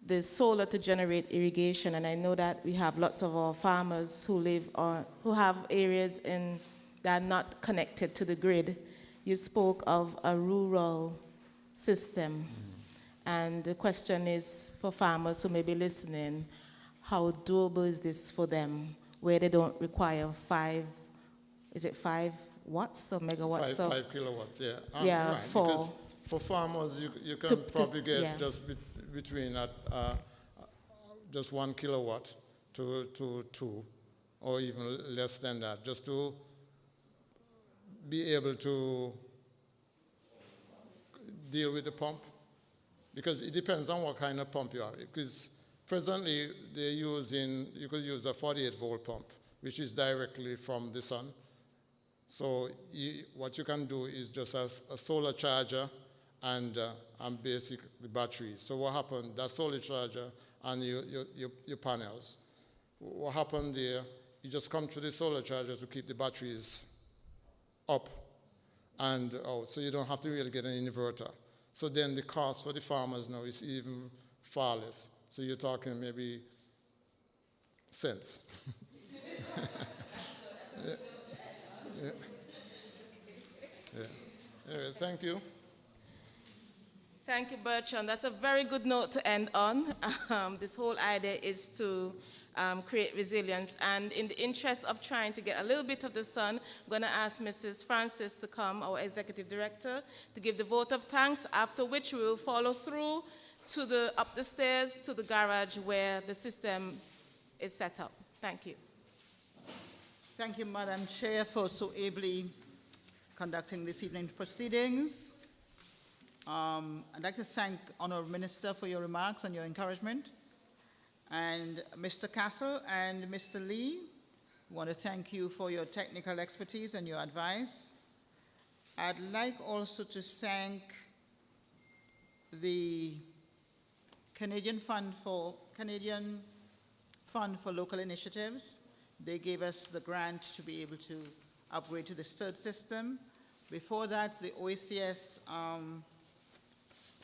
Speaker 1: the solar to generate irrigation, and I know that we have lots of our farmers who live on, who have areas that are not connected to the grid. You spoke of a rural system, and the question is for farmers who may be listening, how doable is this for them, where they don't require 5 watts or megawatts?
Speaker 4: 5 kilowatts, yeah.
Speaker 1: Yeah,
Speaker 4: right, because for farmers, you can probably get just between just 1 kilowatt to 2, or even less than that, just to be able to deal with the pump, because it depends on what kind of pump you have. Because presently you could use a 48-volt pump, which is directly from the sun. So what you can do is just a solar charger and basic the batteries. So what happened? That solar charger and your panels. What happened there? You just come to the solar charger to keep the batteries up and out, so you don't have to really get an inverter. So then the cost for the farmers now is even far less. So you're talking maybe cents. Yeah. Anyway, thank you.
Speaker 1: Thank you, Bertrand. That's a very good note to end on. This whole idea is to create resilience. And in the interest of trying to get a little bit of the sun, I'm going to ask Mrs. Francis to come, our Executive Director, to give the vote of thanks, after which we will follow through to up the stairs to the garage where the system is set up. Thank you.
Speaker 11: Thank you, Madam Chair, for so ably conducting this evening's proceedings. I'd like to thank Honourable Minister for your remarks and your encouragement. And Mr. Castle and Mr. Lee, I want to thank you for your technical expertise and your advice. I'd like also to thank the Canadian Fund for Local Initiatives. They gave us the grant to be able to upgrade to the third system. Before that, the OECS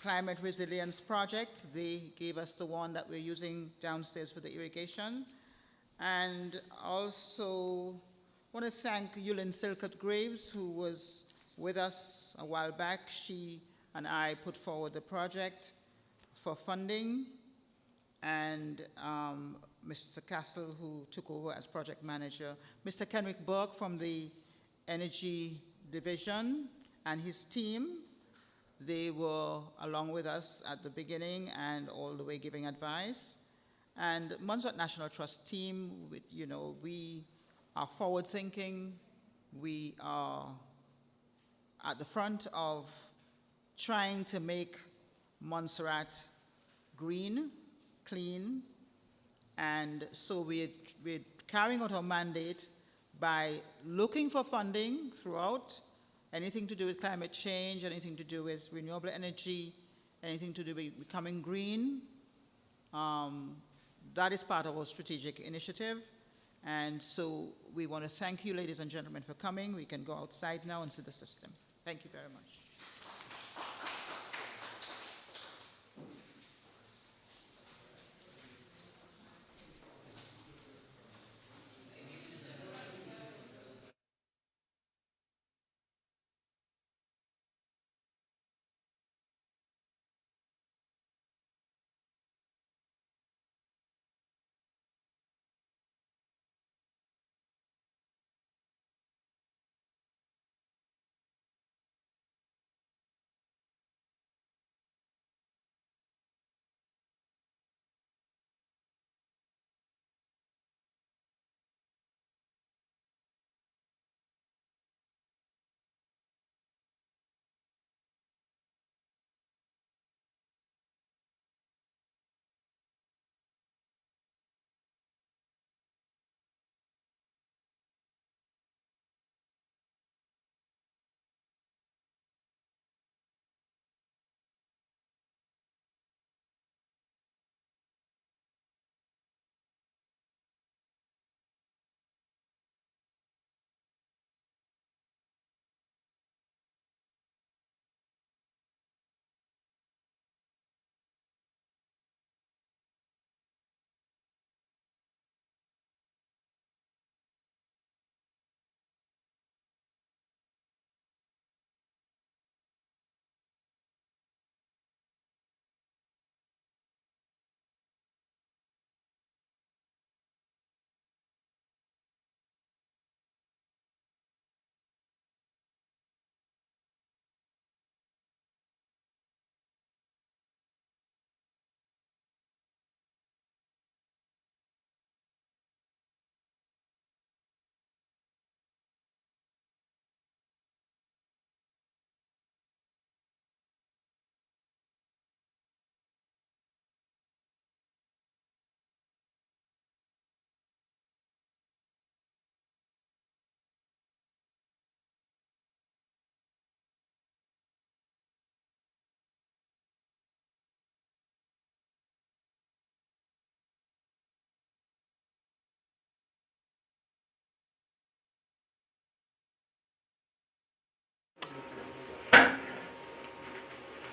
Speaker 11: Climate Resilience Project, they gave us the one that we're using downstairs for the irrigation. And also want to thank Yulin Silcott Graves, who was with us a while back. She and I put forward the project for funding, and Mr. Castle, who took over as project manager. Mr. Kenrick Burke from the Energy Division and his team, they were along with us at the beginning and all the way giving advice. And Montserrat National Trust team, we are forward thinking. We are at the front of trying to make Montserrat green, clean, and so we're carrying out our mandate by looking for funding throughout, anything to do with climate change, anything to do with renewable energy, anything to do with becoming green. That is part of our strategic initiative. And so we want to thank you, ladies and gentlemen, for coming. We can go outside now and see the system. Thank you very much.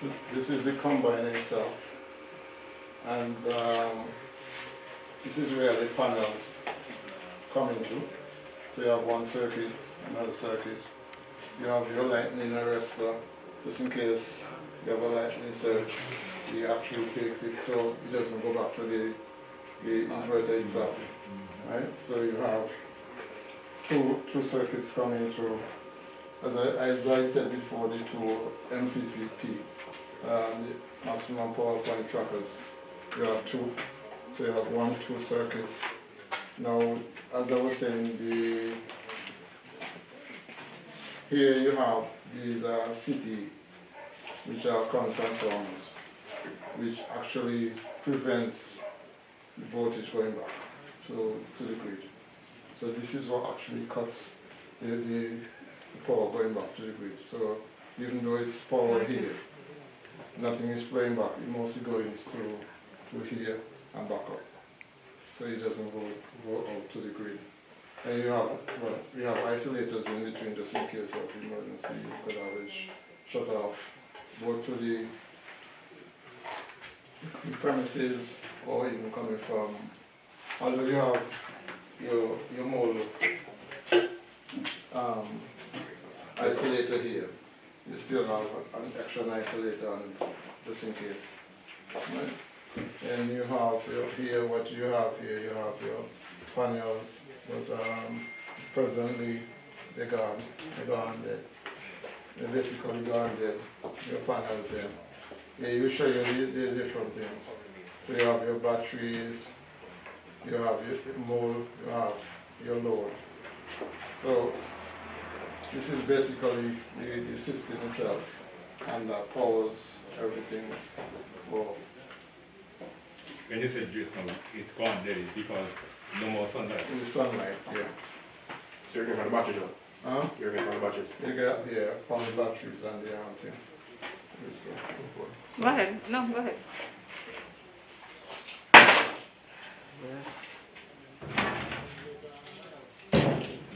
Speaker 4: So this is the combine itself. And this is where the panels come into. So you have one circuit, another circuit. You have your lightning arrestor, just in case you have a lightning surge. He actually takes it so it doesn't go back to the inverter itself. Right? So you have two circuits coming through. As I said before, the two MPPT, the maximum power point trackers. You have two. So you have 2 circuits. Now, as I was saying, here you have these city, which are current transformers, which actually prevents the voltage going back to the grid. So this is what actually cuts the power going back to the grid. So even though it's power here, nothing is flowing back. It mostly goes through here and back up. So it doesn't go out to the grid. And you have isolators in between just in case of emergency. You could always shut off, both to the premises or even coming from, although you have your mole isolator here, you still have an extra isolator on just in case. Right? And you have here, what you have here, you have your panels, but presently they're gone dead. They're basically gone dead, your panels there. Yeah, we show you the different things. So you have your batteries, you have your mole, you have your load. So this is basically the system itself, and that powers everything. Well,
Speaker 7: when you say just now, it's gone there because no more sunlight.
Speaker 4: In the sunlight, yeah.
Speaker 8: So you're getting from the batteries,
Speaker 4: Huh?
Speaker 8: You're getting from the batteries.
Speaker 4: You get, yeah, from the batteries and the thing.
Speaker 12: Go ahead. No, go ahead.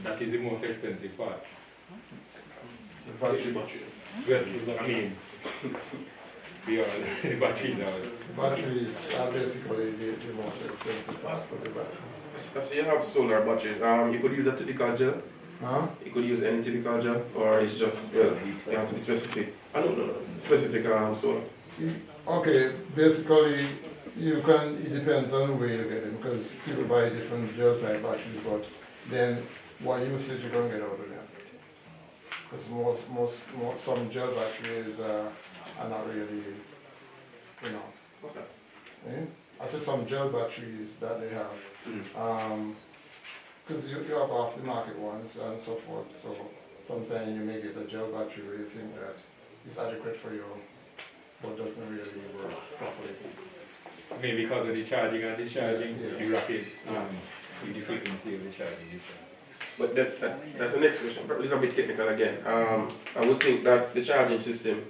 Speaker 7: That is the most expensive part.
Speaker 4: The batteries.
Speaker 7: Well, I mean, the batteries are.
Speaker 4: The batteries are basically the most expensive parts of the battery.
Speaker 8: So you have solar batteries. You could use a typical gel.
Speaker 4: Huh?
Speaker 8: You could use any typical gel, or it's just, well, you have to be specific. I don't know, specific solar.
Speaker 4: Okay, basically, it depends on where you get them, because people buy different gel type batteries, but then what usage you're going to get out of them? Because some gel batteries are not really,
Speaker 8: What's that?
Speaker 4: I said some gel batteries that they have. Because you have off the market ones and so forth, so sometimes you may get a gel battery where you think that it's adequate for you, but doesn't really work properly.
Speaker 7: Maybe because of the charging and discharging, the rapid with the frequency of the charging.
Speaker 8: But that's the next question. Probably it's a bit technical again. I would think that the charging system,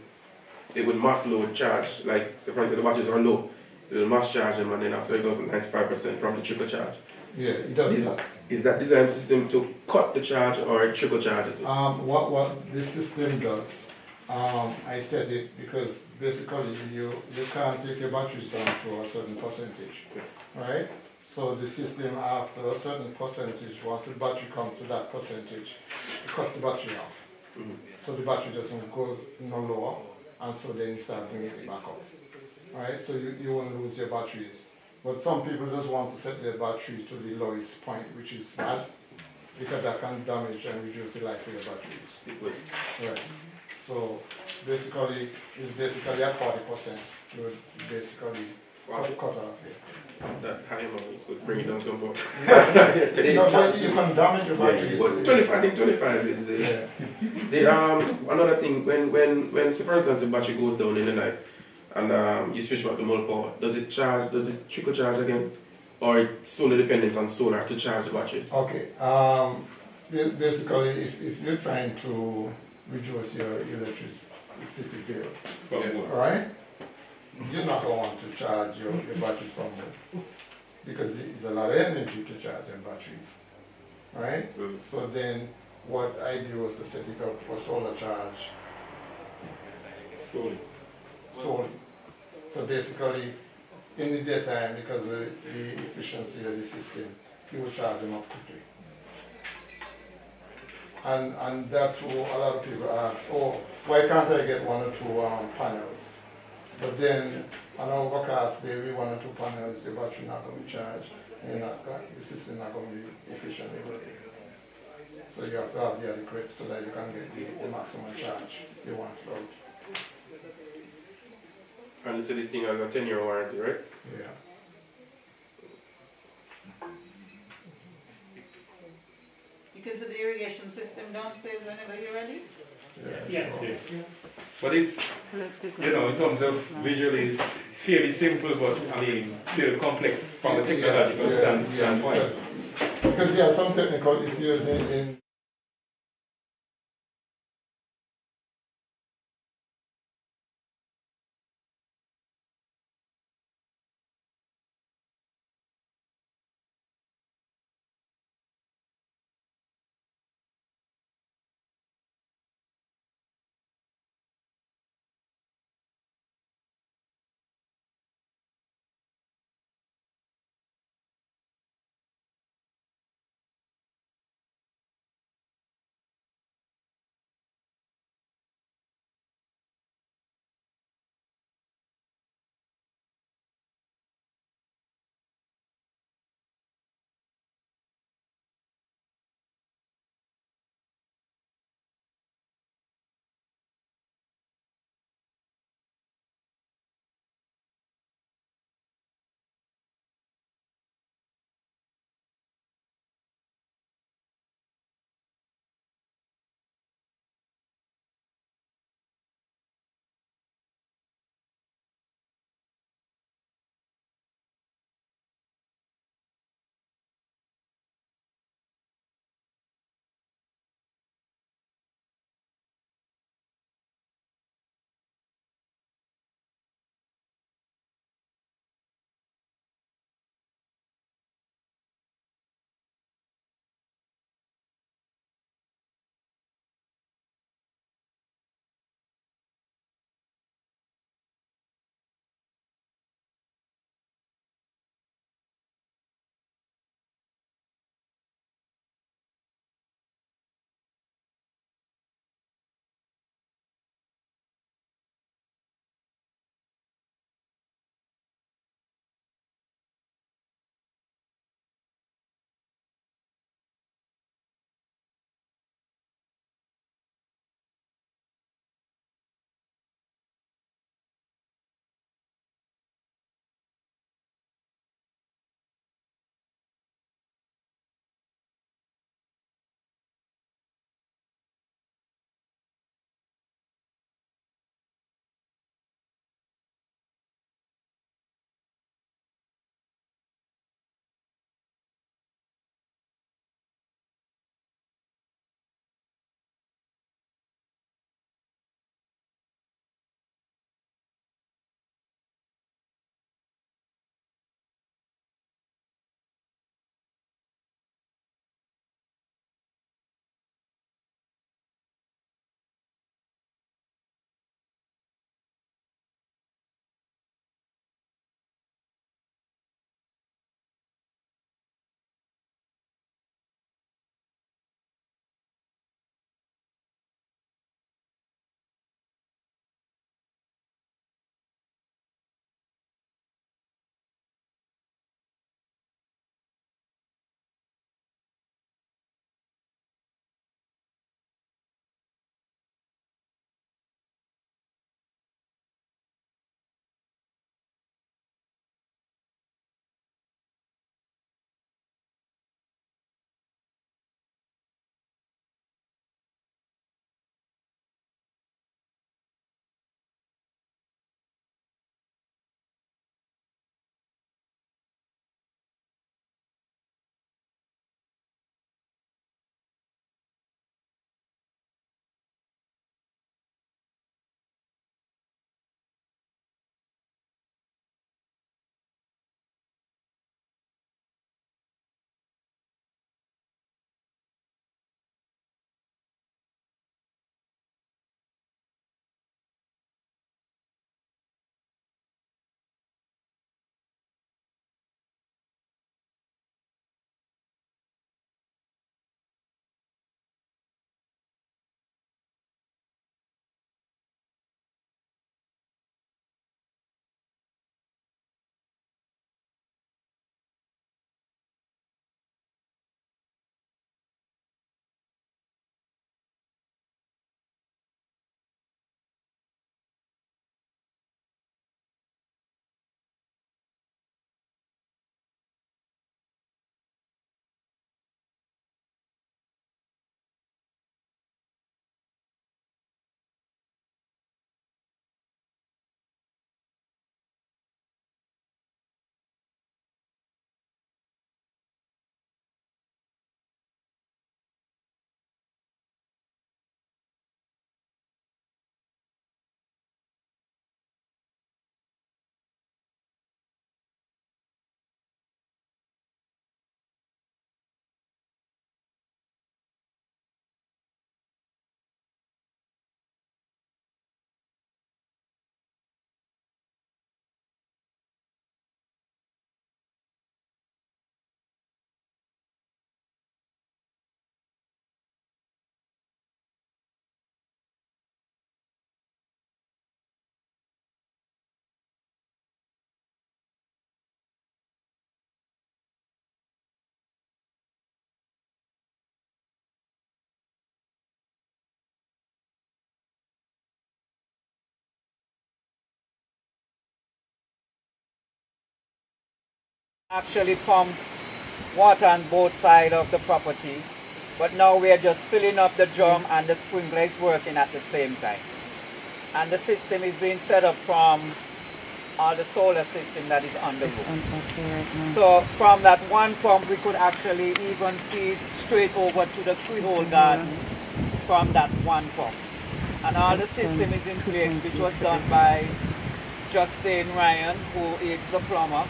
Speaker 8: it would mass load charge. Like, so for instance, the batteries are low, it will mass charge them, and then after it goes to 95%, probably trickle charge.
Speaker 4: Yeah, it does that.
Speaker 8: Is that design system to cut the charge or trickle charges?
Speaker 4: What this system does, I set it because basically you can't take your batteries down to a certain percentage, right? So the system, after a certain percentage, once the battery comes to that percentage, it cuts the battery off. So the battery doesn't go no lower, and so then you start bringing it back up, right? So you won't lose your batteries. But some people just want to set their battery to the lowest point, which is bad, because that can damage and reduce the life of your batteries. Right. So basically, it's basically at 40%. You would basically cut off here.
Speaker 8: That high amount could bring it down some more.
Speaker 4: No, but you can damage your batteries.
Speaker 8: But 25, I think 25 is another thing, when say for instance the battery goes down in the night, and you switch back to more power, does it trickle charge again? Or it's solely dependent on solar to charge the batteries?
Speaker 4: Okay, basically if you're trying to reduce your electricity bill, right? You're not going to want to charge your battery from home, because it's a lot of energy to charge them batteries, right? So then what I did was to set it up for solar charge.
Speaker 7: Solely.
Speaker 4: solely. So basically, in the daytime, because of the efficiency of the system, you will charge them up quickly. And that too, a lot of people ask, oh, why can't I get one or two panels? But then on an overcast day, with 1 or 2 panels, your battery not going to charge, and the system not going to be efficiently working. So you have to have the adequate so that you can get the maximum charge you want out.
Speaker 8: And so this thing has a 10-year warranty, right?
Speaker 4: Yeah.
Speaker 11: You can see the irrigation system downstairs whenever you're ready.
Speaker 7: Yeah. But it's, you know, in terms of visually, it's fairly simple, but I mean, still complex from a technological standpoint.
Speaker 4: Because yeah, some technical issues in
Speaker 12: Actually pump water on both sides of the property, but now we are just filling up the drum and the sprinkler is working at the same time. And the system is being set up from all the solar system that is on the roof. So from that one pump we could actually even feed straight over to the freehold garden from that one pump. And all the system is in place, which was done by Justin Ryan, who is the plumber.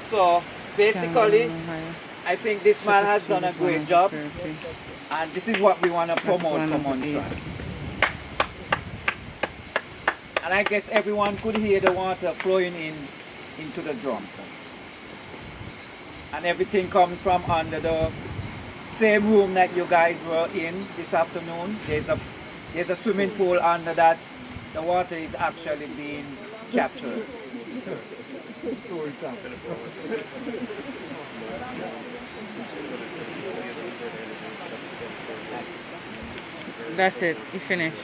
Speaker 12: So basically, I think this man has done a great job, and this is what we want to promote for Montserrat. And I guess everyone could hear the water flowing into the drum. And everything comes from under the same room that you guys were in this afternoon. There's a swimming pool under that. The water is actually being captured.
Speaker 13: That's it. You finished.